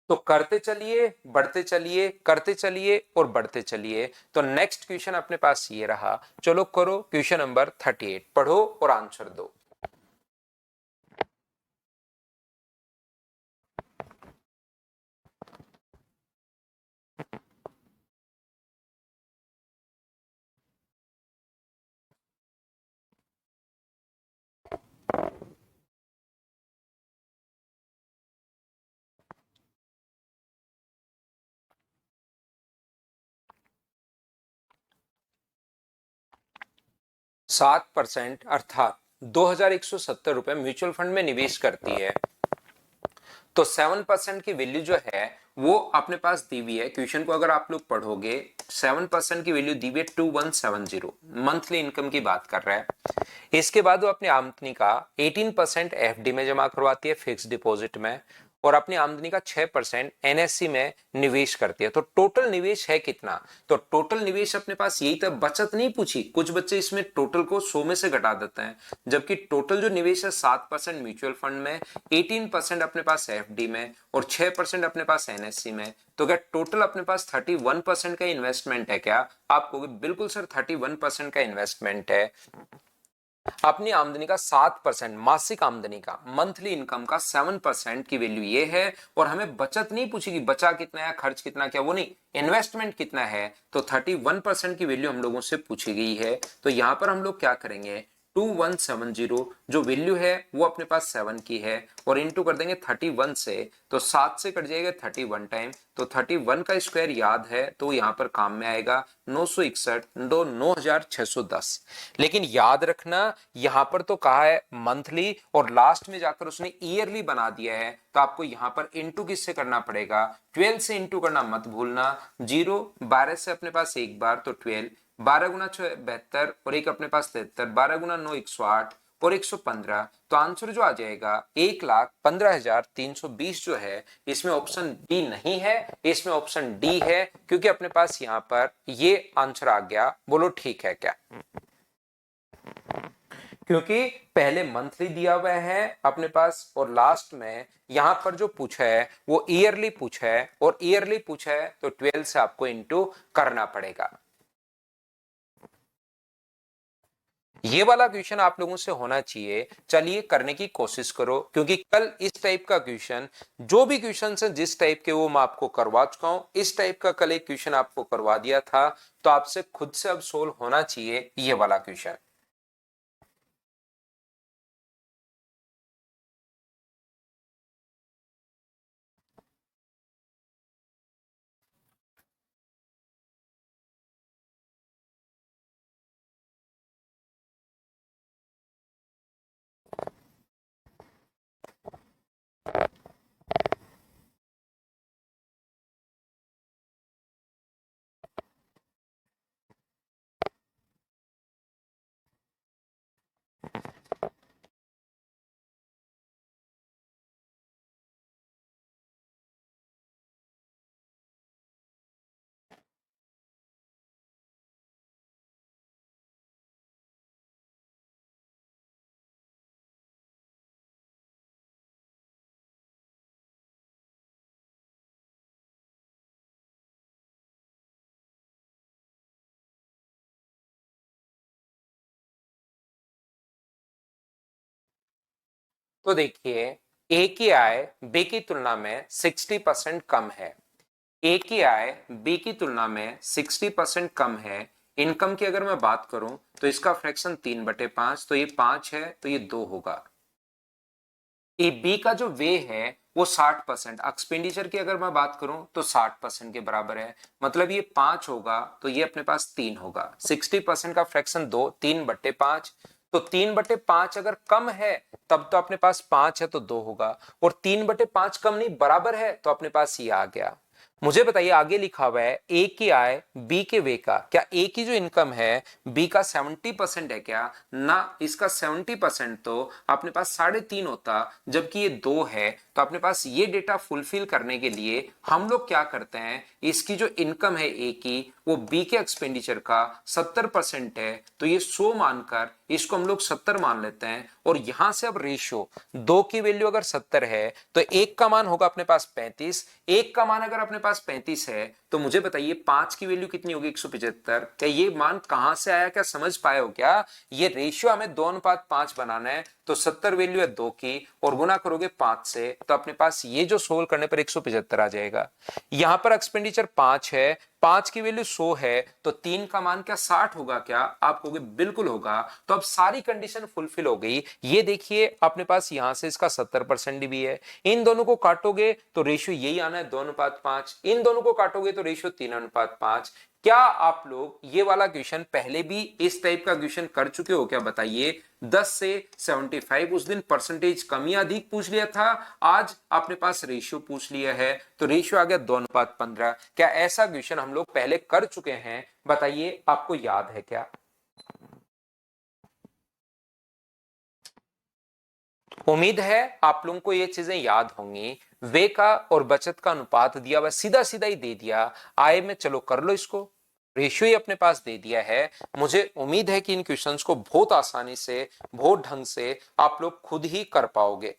तो करते चलिए, बढ़ते चलिए, करते चलिए और बढ़ते चलिए। तो नेक्स्ट क्वेश्चन अपने पास ये रहा, चलो करो क्वेश्चन नंबर 38, पढ़ो और आंसर दो। 7% अर्थात 2170 रुपए म्यूचुअल फंड में निवेश करती है, तो 7% की वैल्यू जो है वो अपने पास दी हुई है। क्वेश्चन को अगर आप लोग पढ़ोगे, 7% की वैल्यू दी हुई है 2170, मंथली इनकम की बात कर रहा है। इसके बाद वो अपनी आमदनी का 18% एफडी में जमा करवाती है, फिक्स डिपॉजिट में, और अपनी आमदनी का 6% एनएससी में निवेश करती है। तो टोटल निवेश है कितना? तो टोटल निवेश अपने पास यही था, बचत नहीं पूछी। कुछ बच्चे इसमें टोटल को 100 में से घटा देते हैं, जबकि टोटल जो निवेश है 7% म्यूचुअल फंड में, 18% अपने पास एफडी में और 6% अपने पास एनएससी में। तो क्या टोटल अपने पास 31% का इन्वेस्टमेंट है क्या? आप कहोगे बिल्कुल सर 31% का इन्वेस्टमेंट है। अपनी आमदनी का 7%, मासिक आमदनी का, मंथली इनकम का 7% की वैल्यू ये है। और हमें बचत नहीं पूछेगी, बचा कितना है, खर्च कितना, क्या वो नहीं, इन्वेस्टमेंट कितना है। तो 31% की वैल्यू हम लोगों से पूछी गई है। तो यहां पर हम लोग क्या करेंगे, 2170 जो वैल्यू है वो अपने पास 7 की है, और इंटू कर देंगे 31 से, तो 7 से कट जाएगा 31 टाइम। तो 31 का स्क्वायर याद है तो यहाँ पर काम में आएगा, 961 दो 9610। लेकिन याद रखना, यहां पर तो कहा है मंथली और लास्ट में जाकर उसने ईयरली बना दिया है, तो आपको यहां पर इंटू किससे करना पड़ेगा? 12 से इंटू करना मत भूलना। 0 12 से अपने पास एक बार, तो 12, 12 गुना 6 72 और एक अपने पास 73, 12 गुना 9 108 और 115। तो आंसर जो आ जाएगा 1,15,320 जो है, इसमें ऑप्शन डी नहीं है, इसमें ऑप्शन डी है, क्योंकि अपने पास यहां पर ये आंसर आ गया। बोलो ठीक है क्या? क्योंकि पहले मंथली दिया हुआ है अपने पास, और लास्ट में यहां पर जो पूछा है वो ईयरली पूछा है, और ईयरली पूछा है तो 12 से आपको इंटू करना पड़ेगा। ये वाला क्वेश्चन आप लोगों से होना चाहिए, चलिए करने की कोशिश करो, क्योंकि कल इस टाइप का क्वेश्चन, जो भी क्वेश्चन है जिस टाइप के वो मैं आपको करवा चुका हूं, इस टाइप का कल एक क्वेश्चन आपको करवा दिया था। तो आपसे खुद से अब सोल्व होना चाहिए ये वाला क्वेश्चन। तो देखिए ए की आय बी की तुलना में 60% कम है। ए की आय बी की तुलना में 60% कम है। इनकम की अगर मैं बात करूं तो इसका फ्रैक्शन 3/5, तो ये 5 है तो ये 2 होगा। ए बी का जो वे है वो 60%, एक्सपेंडिचर की अगर मैं बात करूं तो 60% के बराबर है, मतलब ये 5 होगा तो ये अपने पास 3 होगा। 60% का फ्रैक्शन 2, 3/5, तो 3/5 अगर कम है तब तो अपने पास 5 है तो 2 होगा, और 3/5 कम नहीं बराबर है तो अपने पास ये आ गया। मुझे बताइए आगे लिखा हुआ है ए की आय बी के वे का, क्या ए की जो इनकम है बी का 70% है क्या? ना, इसका 70% तो अपने पास 3.5 होता, जबकि ये 2 है। तो अपने पास ये डेटा फुलफिल करने के लिए हम लोग क्या करते हैं, इसकी जो इनकम है ए की वो बी के एक्सपेंडिचर का 70% है, तो ये 100 मानकर इसको हम लोग 70 मान लेते हैं। और यहां से अब रेशियो 2 की वैल्यू अगर 70 है तो एक का मान होगा अपने पास 35। एक का मान अगर अपने पास 35 है तो मुझे बताइए 5 की वैल्यू कितनी होगी? 175। क्या ये मान कहां से आया, क्या समझ पाए हो क्या? ये रेशियो हमें 2:5 बनाना है, तो 70 वैल्यू है 2 की और गुना करोगे 5 से, तो अपने पास ये जो सोल्व करने पर 175 आ जाएगा। यहां पर एक्सपेंडिचर 5 है, 5 की वैल्यू 100 है, तो 3 का मान क्या 60 होगा क्या? आप कहोगे बिल्कुल होगा। तो अब सारी कंडीशन फुलफिल हो गई। ये देखिए अपने पास यहां से इसका 70% भी है। इन दोनों को काटोगे तो रेशियो यही आना है 2:5। इन दोनों को काटोगे तो रेशियो 3:5। क्या आप लोग ये वाला क्वेश्चन पहले भी इस टाइप का क्वेश्चन कर चुके हो क्या? बताइए। 10 से 75 उस दिन परसेंटेज कम या अधिक पूछ लिया था, आज अपने पास रेशियो पूछ लिया है, तो रेशियो आ गया 2:15। क्या ऐसा क्वेश्चन हम लोग पहले कर चुके हैं? बताइए, आपको याद है क्या? उम्मीद है आप लोगों को ये चीजें याद होंगी। वे का और बचत का अनुपात दिया हुआ, सीधा सीधा ही दे दिया। आय में चलो कर लो इसको, रेशियो ही अपने पास दे दिया है। मुझे उम्मीद है कि इन क्वेश्चंस को बहुत आसानी से, बहुत ढंग से आप लोग खुद ही कर पाओगे।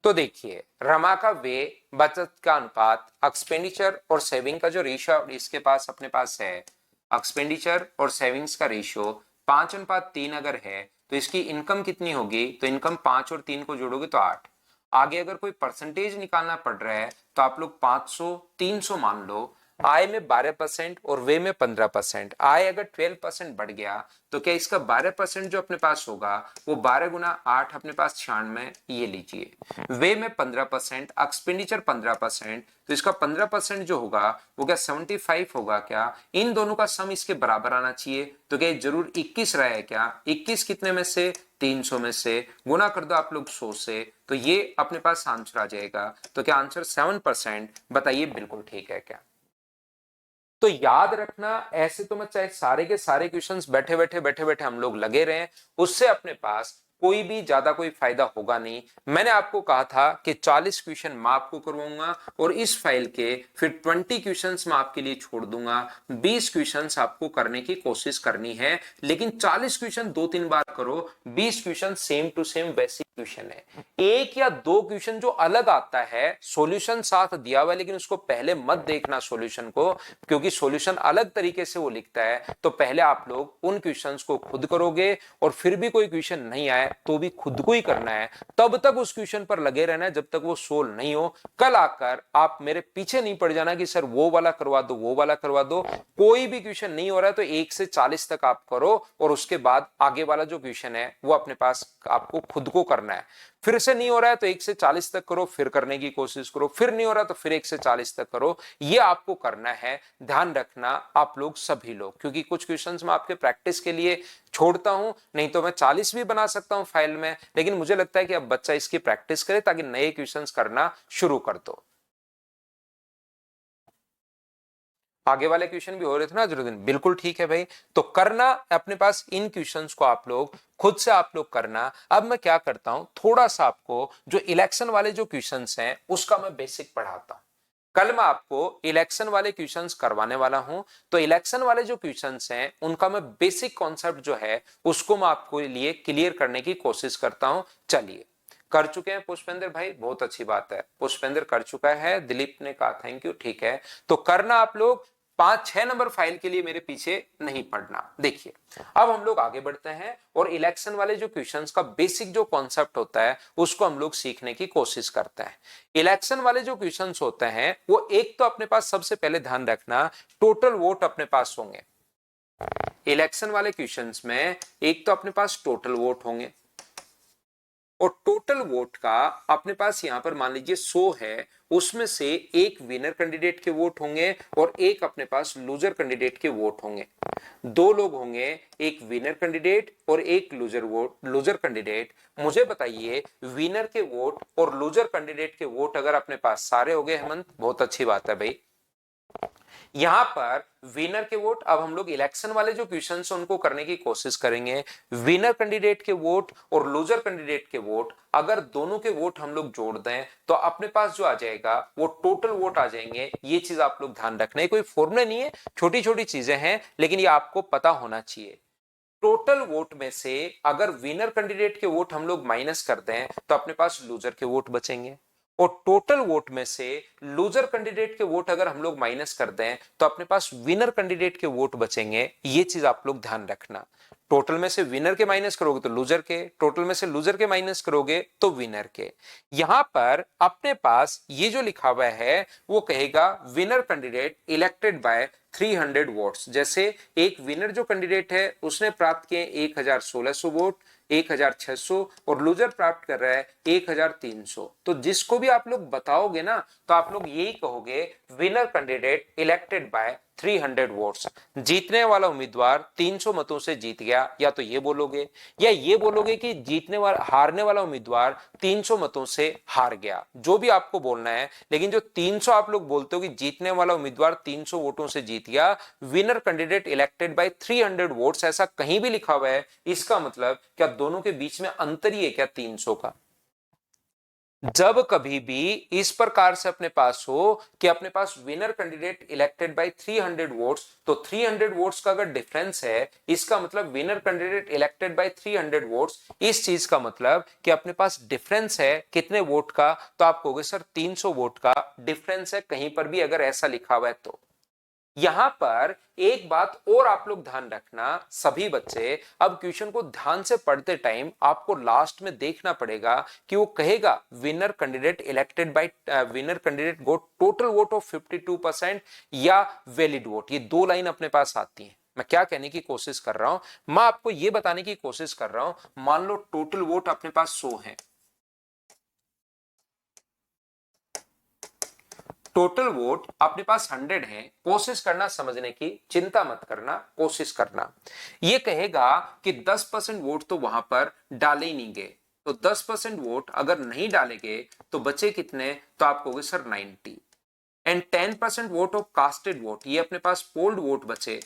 तो देखिए, रमा का वे, बचत का अनुपात, एक्सपेंडिचर और सेविंग का जो रेशियो इसके पास अपने पास है, एक्सपेंडिचर और सेविंग्स का रेशियो 5:3 अगर है तो इसकी इनकम कितनी होगी? तो इनकम 5 और 3 को जोड़ोगे तो 8। आगे अगर कोई परसेंटेज निकालना पड़ रहा है तो आप लोग 500 300 मान लो। आय में 12% और वे में 15%। आय अगर 12% बढ़ गया तो क्या इसका 12% जो अपने पास होगा वो 12 गुना 8 अपने पास 96, ये लीजिए। वे में 15%, एक्सपेंडिचर 15%, तो इसका 15% जो होगा वो क्या 75 होगा क्या? इन दोनों का सम इसके बराबर आना चाहिए, तो क्या जरूर 21 रहा है क्या? 21 कितने में से? 300 में से। गुना कर दो आप लोग 100 से, तो ये अपने पास आंसर आ जाएगा। तो क्या आंसर 7%? बताइए बिल्कुल ठीक है क्या? तो याद रखना, ऐसे तो मत चाहे सारे के सारे क्वेश्चंस बैठे बैठे हम लोग लगे रहे, उससे अपने पास कोई भी ज्यादा कोई फायदा होगा नहीं। मैंने आपको कहा था कि 40 क्वेश्चन मैं आपको करवाऊंगा और इस फाइल के फिर 20 क्वेश्चंस मैं आपके लिए छोड़ दूंगा। 20 क्वेश्चंस आपको करने की कोशिश करनी है, लेकिन 40 क्वेश्चन 2-3 बार करो। 20 क्वेश्चन सेम टू सेम वैसी क्वेश्चन है। एक या दो क्वेश्चन जो अलग आता है, सॉल्यूशन साथ दिया हुआ है, लेकिन उसको पहले मत देखना सॉल्यूशन को, क्योंकि सॉल्यूशन अलग तरीके से वो लिखता है। तो पहले आप लोग उन क्वेश्चंस को खुद करोगे और फिर भी कोई क्वेश्चन नहीं आए तो भी खुद को ही करना है। तब तक उस क्वेश्चन पर लगे रहना है जब तक वो सोल्व नहीं हो। कल आकर आप मेरे पीछे नहीं पड़ जाना कि सर वो वाला करवा दो, वो वाला करवा दो। कोई भी क्वेश्चन नहीं हो रहा है तो 1 से 40 तक आप करो और उसके बाद आगे वाला जो क्वेश्चन है वो अपने पास आपको खुद को करना करना है। फिर से नहीं हो रहा है तो 1 से 40 तक करो, फिर करने की कोशिश करो, फिर नहीं हो रहा तो फिर 1 से 40 तक करो। ये आपको करना है, ध्यान रखना आप लोग सभी लोग, क्योंकि कुछ क्वेश्चंस मैं आपके प्रैक्टिस के लिए छोड़ता हूं, नहीं तो मैं 40 भी बना सकता हूं फाइल में, लेकिन मुझे लगता है कि अब बच्चा इसकी प्रैक्टिस करे ताकि नए क्वेश्चंस करना शुरू कर दो। आगे वाले क्वेश्चन भी हो रहे थे ना जरूर, बिल्कुल ठीक है भाई। तो करना अपने पास इन क्वेश्चंस को आप लोग खुद से आप लोग करना। अब मैं क्या करता हूं, थोड़ा सा आपको जो इलेक्शन वाले जो क्वेश्चंस हैं उसका मैं बेसिक पढ़ाता हूं। कल मैं आपको इलेक्शन वाले क्वेश्चंस करवाने वाला हूं, तो इलेक्शन वाले जो क्वेश्चंस हैं उनका मैं बेसिक कॉन्सेप्ट जो है उसको मैं आपको लिए क्लियर करने की कोशिश करता हूं। चलिए, कर चुके हैं पुष्पेंद्र भाई, बहुत अच्छी बात है, पुष्पेंद्र कर चुका है, दिलीप ने कहा थैंक यू, ठीक है। तो करना आप लोग 5-6 नंबर फाइल के लिए मेरे पीछे नहीं पड़ना। देखिए, अब हम लोग आगे बढ़ते हैं और इलेक्शन वाले जो क्वेश्चंस का बेसिक जो कॉन्सेप्ट होता है उसको हम लोग सीखने की कोशिश करते हैं। इलेक्शन वाले जो क्वेश्चंस होते हैं वो एक तो अपने पास सबसे पहले ध्यान रखना, टोटल वोट अपने पास होंगे। इलेक्शन वाले क्वेश्चंस में एक तो अपने पास टोटल वोट होंगे, और टोटल वोट का अपने पास यहां पर मान लीजिए 100 है, उसमें से एक विनर कैंडिडेट के वोट होंगे और एक अपने पास लूजर कैंडिडेट के वोट होंगे। दो लोग होंगे, एक विनर कैंडिडेट और एक लूजर कैंडिडेट। मुझे बताइए, विनर के वोट और लूजर कैंडिडेट के वोट अगर अपने पास सारे हो गए हेमंत, बहुत अच्छी बात है भाई। यहां पर विनर के वोट, अब हम लोग इलेक्शन वाले जो क्वेश्चन है उनको करने की कोशिश करेंगे। विनर कैंडिडेट के वोट और लूजर कैंडिडेट के वोट, अगर दोनों के वोट हम लोग जोड़ दें तो अपने पास जो आ जाएगा वो टोटल वोट आ जाएंगे। ये चीज आप लोग ध्यान रखना है, कोई फॉर्मूला नहीं है, छोटी छोटी चीजें हैं, लेकिन ये आपको पता होना चाहिए। टोटल वोट में से अगर विनर कैंडिडेट के वोट हम लोग माइनस करते हैं तो अपने पास लूजर के वोट बचेंगे, और टोटल वोट में से लूजर कैंडिडेट के वोट अगर हम लोग माइनस कर दें तो अपने पास विनर कैंडिडेट के वोट बचेंगे। ये चीज आप लोग ध्यान रखना। टोटल में से विनर के माइनस करोगे तो लूजर के, टोटल में से लूजर के माइनस करोगे तो विनर के। यहां पर अपने पास ये जो लिखा हुआ है वो कहेगा winner candidate elected by 300 votes. जैसे एक विनर जो कैंडिडेट है उसने प्राप्त किए 1600 वोट, 1600, और लूजर प्राप्त कर रहा है 1300। तो जिसको भी आप लोग बताओगे ना तो आप लोग यही कहोगे winner candidate elected by 300 votes. जीतने वाला उम्मीदवार 300 मतों से जीत गया, या तो ये बोलोगे, या ये बोलोगे कि हारने वाला उम्मीदवार 300 मतों से हार गया, जो भी आपको बोलना है। लेकिन जो 300 आप लोग बोलते हो कि जीतने वाला उम्मीदवार 300 वोटों से जीत गया, winner candidate elected by 300 votes, ऐसा कहीं भी लिखा हुआ है, इसका मतलब क्या दोनों के बीच में अंतर ही है क्या 300 का? जब कभी भी इस प्रकार से अपने पास हो कि अपने पास winner candidate elected by 300 votes, तो 300 वोट्स का अगर डिफरेंस है, इसका मतलब winner candidate elected by 300 votes, इस चीज का मतलब कि अपने पास डिफरेंस है कितने वोट का, तो आप कहोगे सर 300 वोट का डिफरेंस है, कहीं पर भी अगर ऐसा लिखा हुआ है तो। यहां पर एक बात और आप लोग ध्यान रखना सभी बच्चे, अब क्वेश्चन को ध्यान से पढ़ते टाइम आपको लास्ट में देखना पड़ेगा कि वो कहेगा winner candidate elected by winner candidate got total vote of 52% या वैलिड वोट। ये दो लाइन अपने पास आती है। मैं क्या कहने की कोशिश कर रहा हूं, मैं आपको ये बताने की कोशिश कर रहा हूं, मान लो टोटल वोट अपने पास 100 है, टोटल वोट अपने पास 100 है, कोशिश करना समझने की, चिंता मत करना, कोशिश करना। ये कहेगा कि 10% वोट तो वहां पर डाले ही नहीं गए, तो 10% वोट अगर नहीं डाले गए तो बचे कितने, तो आप कहोगे sir 90। And 10% vote of casted vote, ये अपने पास पोल्ड वोट बचे।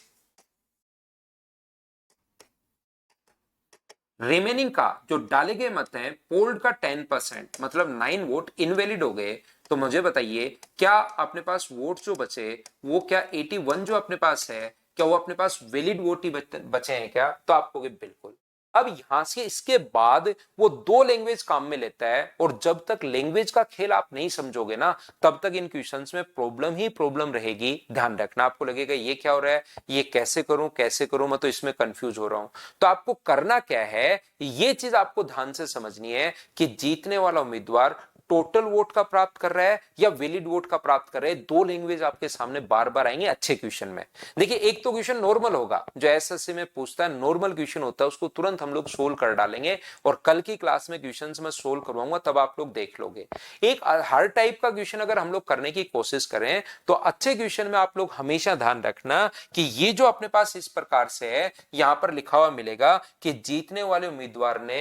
रिमेनिंग का जो डाले गए मत हैं पोल्ड का 10%, मतलब 9 वोट इनवैलिड हो गए। तो मुझे बताइए क्या अपने पास वोट जो बचे वो क्या 81 जो अपने पास है, क्या वो अपने पास वैलिड वोट ही बचे हैं क्या, तो आप कहोगे बिल्कुल। अब यहां से इसके बाद वो दो लैंग्वेज काम में लेता है, और जब तक लैंग्वेज का खेल आप नहीं समझोगे ना तब तक इन क्वेश्चंस में प्रॉब्लम ही प्रॉब्लम रहेगी। ध्यान रखना, आपको लगेगा ये क्या हो रहा है, ये कैसे करूं, मैं तो इसमें कंफ्यूज हो रहा हूं। तो आपको करना क्या है, ये चीज आपको ध्यान से समझनी है कि जीतने वाला उम्मीदवार टोटल वोट का प्राप्त कर रहा है या वैलिड वोट का प्राप्त कर रहा है। दो लैंग्वेज आपके सामने बार बार आएंगे अच्छे क्वेश्चन में। देखिए एक तो क्वेश्चन नॉर्मल होगा जो एसएससी में पूछता है, नॉर्मल क्वेश्चन होता है, उसको तुरंत हम लोग सोल्व कर डालेंगे और कल की क्लास में क्वेश्चन मैं सोल्व करवाऊंगा, तब आप लोग देख लोगे। एक हर टाइप का क्वेश्चन अगर हम लोग करने की कोशिश करें तो अच्छे क्वेश्चन में आप लोग हमेशा ध्यान रखना कि ये जो अपने पास इस प्रकार से है, यहां पर लिखा हुआ मिलेगा कि जीतने वाले उम्मीदवार ने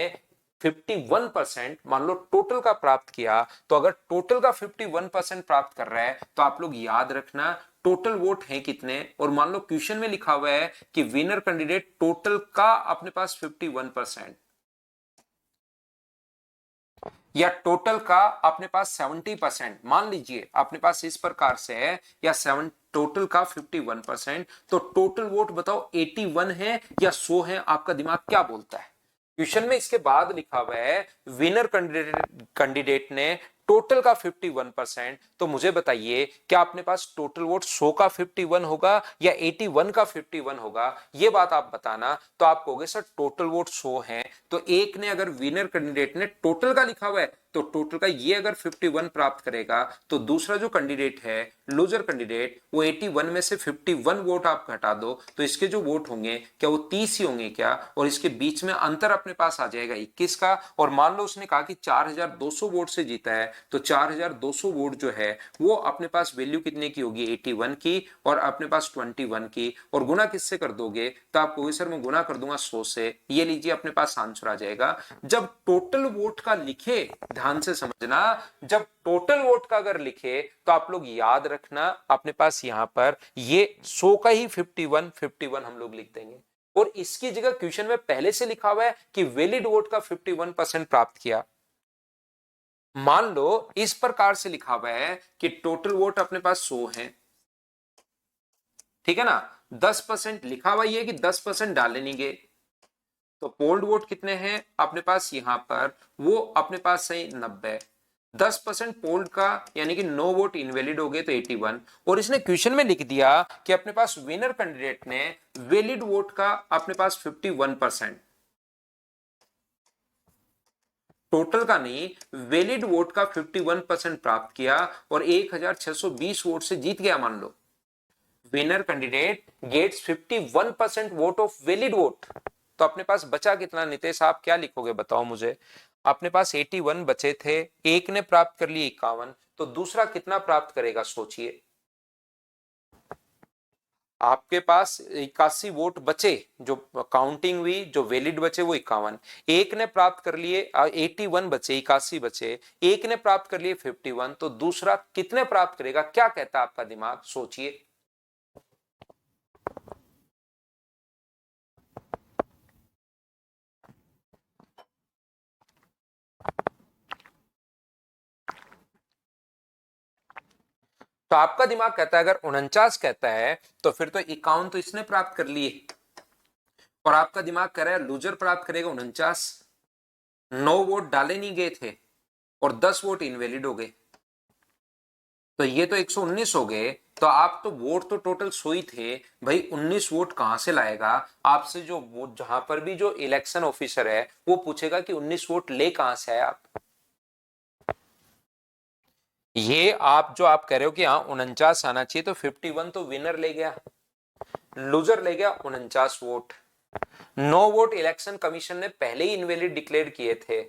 51% मान लो टोटल का प्राप्त किया। तो अगर टोटल का 51% प्राप्त कर रहा है तो आप लोग याद रखना टोटल वोट है कितने, और मान लो क्वेश्चन में लिखा हुआ है कि विनर कैंडिडेट टोटल का अपने पास 51% या टोटल का अपने पास 70%, मान लीजिए अपने पास इस प्रकार से है, या टोटल का 51%, तो टोटल वोट बताओ 81 है या 100 है, आपका दिमाग क्या बोलता है। क्वेश्चन में इसके बाद लिखा हुआ है विनर कैंडिडेट ने टोटल का 51%, तो मुझे बताइए क्या अपने पास टोटल वोट 100 का 51 होगा या 81 का 51 होगा, ये बात आप बताना। तो आप कहोगे सर टोटल वोट 100 है, तो एक ने अगर विनर कैंडिडेट ने टोटल का लिखा हुआ है तो टोटल का ये अगर 51 प्राप्त करेगा, तो दूसरा जो कैंडिडेट है लूजर कैंडिडेट, वो 81 में से 51 वोट आप घटा दो तो इसके जो वोट होंगे क्या वो 30 ही होंगे क्या, और इसके बीच में अंतर अपने पास आ जाएगा 21 का। और मान लो उसने कहा कि 4200 वोट से जीता है, तो 4200 वोट जो है वो अपने पास वैल्यू कितने की होगी 81 की, और अपने पास 21 की, और गुना किससे कर दोगे, तो आप कहोगे सर मैं गुना कर दूंगा 100 से। ये लीजिए अपने पास आंसर आ जाएगा। जब टोटल वोट का लिखे, ध्यान से समझना, जब टोटल वोट का अगर लिखे तो आप लोग याद रखना अपने पास यहां पर ये 100 का ही 51 हम लोग लिख देंगे, और इसकी जगह क्वेश्चन में पहले से लिखा हुआ है कि वैलिड वोट का 51% प्राप्त किया। मान लो इस प्रकार से लिखा हुआ है कि टोटल वोट अपने पास 100 है, ठीक है ना, 10% लिखा हुआ है कि 10% डाले नहीं गए, तो पोल्ड वोट कितने हैं अपने पास यहां पर, वो अपने पास है 90। 10% पोल्ड का यानी कि 9 वोट इनवैलिड हो गए तो 81, और इसने क्वेश्चन में लिख दिया कि अपने पास विनर कैंडिडेट ने वैलिड वोट का अपने पास 51%, टोटल का नहीं वैलिड वोट का 51% प्राप्त किया और 1620 वोट से जीत गया। मान लो winner candidate gets 51% vote of valid vote, तो अपने पास बचा कितना नितेश, आप क्या लिखोगे बताओ मुझे। अपने पास 81 बचे थे, एक ने प्राप्त कर लिए 51, तो दूसरा कितना प्राप्त करेगा सोचिए। आपके पास 81 वोट बचे, जो काउंटिंग हुई, जो वैलिड बचे वो 51, एक ने प्राप्त कर लिए 81 बचे, 81 बचे, एक ने प्राप्त कर लिए 51, तो दूसरा कितने प्राप्त करेगा, क्या कहता है आपका दिमाग, सोचिए। तो आपका दिमाग कहता है अगर 49 कहता है तो फिर तो 51 तो इसने प्राप्त कर लिए, और आपका दिमाग कह रहा है लूजर प्राप्त करेगा 49, 9 वोट डाले नहीं गए थे और 10 वोट इनवैलिड हो गए, तो ये तो 119 हो गए। तो आप तो वोट तो टोटल 100 ही थे भाई, 19 वोट कहां से लाएगा, आपसे जो वोट जहां पर भी जो इलेक्शन ऑफिसर है वो पूछेगा कि 19 वोट ले कहां से आए आप। ये आप जो आप कह रहे हो कि हाँ 49 आना चाहिए, तो 51 तो विनर ले गया, लूजर ले गया 49 वोट। 9 वोट इलेक्शन कमीशन ने पहले ही इनवैलिड डिक्लेयर किए थे,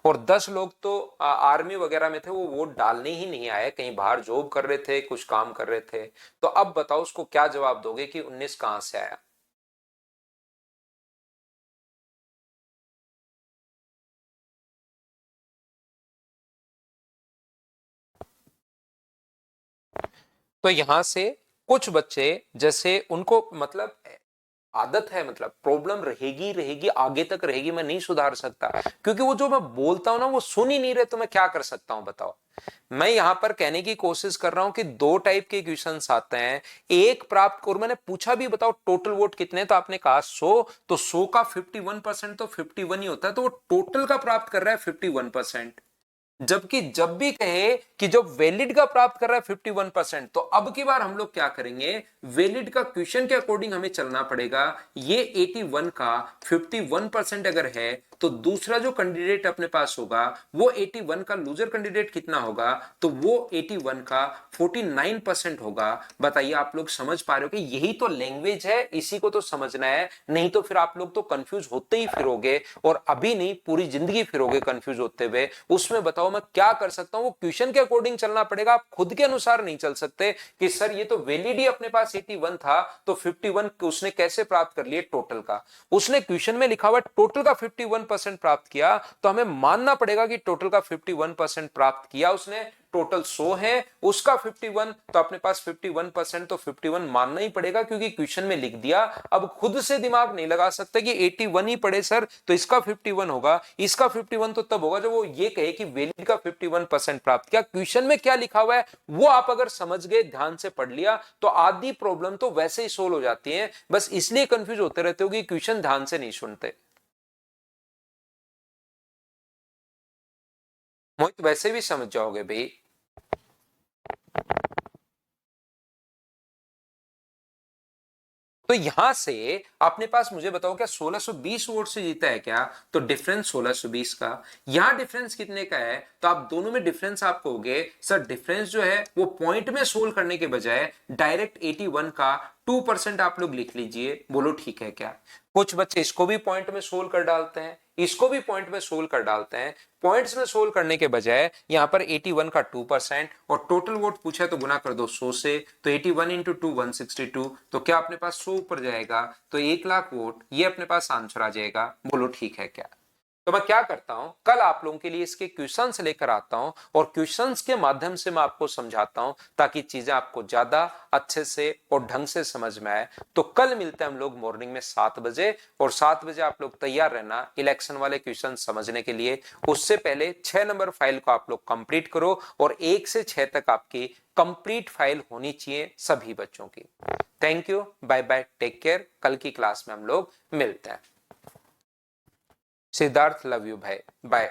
और 10 लोग तो आर्मी वगैरह में थे, वो वोट डालने ही नहीं आए, कहीं बाहर जॉब कर रहे थे, कुछ काम कर रहे थे। तो अब बताओ उसको क्या जवाब दोगे कि 19 कहां से आया। तो यहां से कुछ बच्चे जैसे उनको मतलब आदत है, मतलब प्रॉब्लम रहेगी रहेगी आगे तक रहेगी, मैं नहीं सुधार सकता, क्योंकि वो जो मैं बोलता हूं ना वो सुन ही नहीं रहे, तो मैं क्या कर सकता हूं बताओ। मैं यहां पर कहने की कोशिश कर रहा हूं कि दो टाइप के क्वेश्चंस आते हैं, एक प्राप्त, और मैंने पूछा भी बताओ टोटल वोट कितने, तो आपने कहा 100, तो 100 का 51% तो 51 ही होता है, तो वो टोटल का प्राप्त कर रहा है 51%। जबकि जब भी कहे कि जो वैलिड का प्राप्त कर रहा है 51%, तो अब की बार हम लोग क्या करेंगे, वैलिड का क्वेश्चन के अकॉर्डिंग हमें चलना पड़ेगा। ये 81 का 51% अगर है तो दूसरा जो कैंडिडेट अपने पास होगा वो 81 का लूजर कैंडिडेट कितना होगा, तो वो 81 का 49% होगा। बताइए आप लोग समझ पा रहे हो कि यही तो लैंग्वेज है, इसी को तो समझना है, नहीं तो फिर आप लोग तो कंफ्यूज होते ही फिरोगे और अभी नहीं पूरी जिंदगी फिरोगे कंफ्यूज होते हुए। उसमें बताओ मैं क्या कर सकता हूं, वो क्वेश्चन के अकॉर्डिंग चलना पड़ेगा, आप खुद के अनुसार नहीं चल सकते कि सर ये तो वैलिडी अपने पास 81 था तो 51 उसने कैसे प्राप्त कर लिए टोटल का। उसने क्वेश्चन में लिखा हुआ टोटल का 51% प्राप्त किया, तो हमें मानना पड़ेगा कि टोटल का 51% प्राप्त किया उसने। टोटल 100 है, उसका 51, तो अपने पास 51%, तो 51 मानना ही पड़ेगा क्योंकि क्वेश्चन में लिख दिया। अब खुद से दिमाग नहीं लगा सकते कि 81 ही पड़े सर तो इसका 51 होगा, इसका 51 तो तब होगा जब वो ये कहे कि वैलिड का 51% प्राप्त किया। क्वेश्चन में क्या लिखा हुआ है वो आप अगर समझ गए, ध्यान से पढ़ लिया, तो आधी प्रॉब्लम तो वैसे ही सोल्व हो जाती है। बस इसलिए कंफ्यूज होते रहते हो कि क्वेश्चन ध्यान से नहीं सुनते। मोहित वैसे भी समझ जाओगे भाई। तो यहां से अपने पास मुझे बताओ क्या 1620 वोट से जीता है क्या, तो डिफरेंस 1620 का। यहां डिफरेंस कितने का है, तो आप दोनों में डिफरेंस आप कहोगे सर डिफरेंस जो है वो पॉइंट में सोल्व करने के बजाय डायरेक्ट 81 का 2% आप लोग लिख लीजिए, बोलो ठीक है क्या। कुछ बच्चे इसको भी पॉइंट में सोल्व कर डालते हैं, इसको भी पॉइंट में सोल्व कर डालते हैं। पॉइंट्स में सोल्व करने के बजाय यहां पर 81 का 2% और टोटल वोट पूछा तो गुना कर दो 100 से, तो 81 इंटू 2 162, तो क्या अपने पास 100 ऊपर जाएगा, तो 1 लाख वोट, ये अपने पास आंसर आ जाएगा। बोलो ठीक है क्या। तो मैं क्या करता हूं, कल आप लोगों के लिए इसके क्वेश्चंस लेकर आता हूं और क्वेश्चंस के माध्यम से मैं आपको समझाता हूं ताकि चीजें आपको ज्यादा अच्छे से और ढंग से समझ में आए। तो कल मिलते हैं हम लोग मॉर्निंग में 7 बजे, और 7 बजे आप लोग तैयार रहना इलेक्शन वाले क्वेश्चन समझने के लिए। उससे पहले 6 नंबर फाइल को आप लोग कंप्लीट करो और 1 से 6 तक आपकी कंप्लीट फाइल होनी चाहिए सभी बच्चों की। Thank you, bye bye, take care. कल की क्लास में हम लोग मिलते हैं। सिद्धार्थ, लव यू भाई, बाय।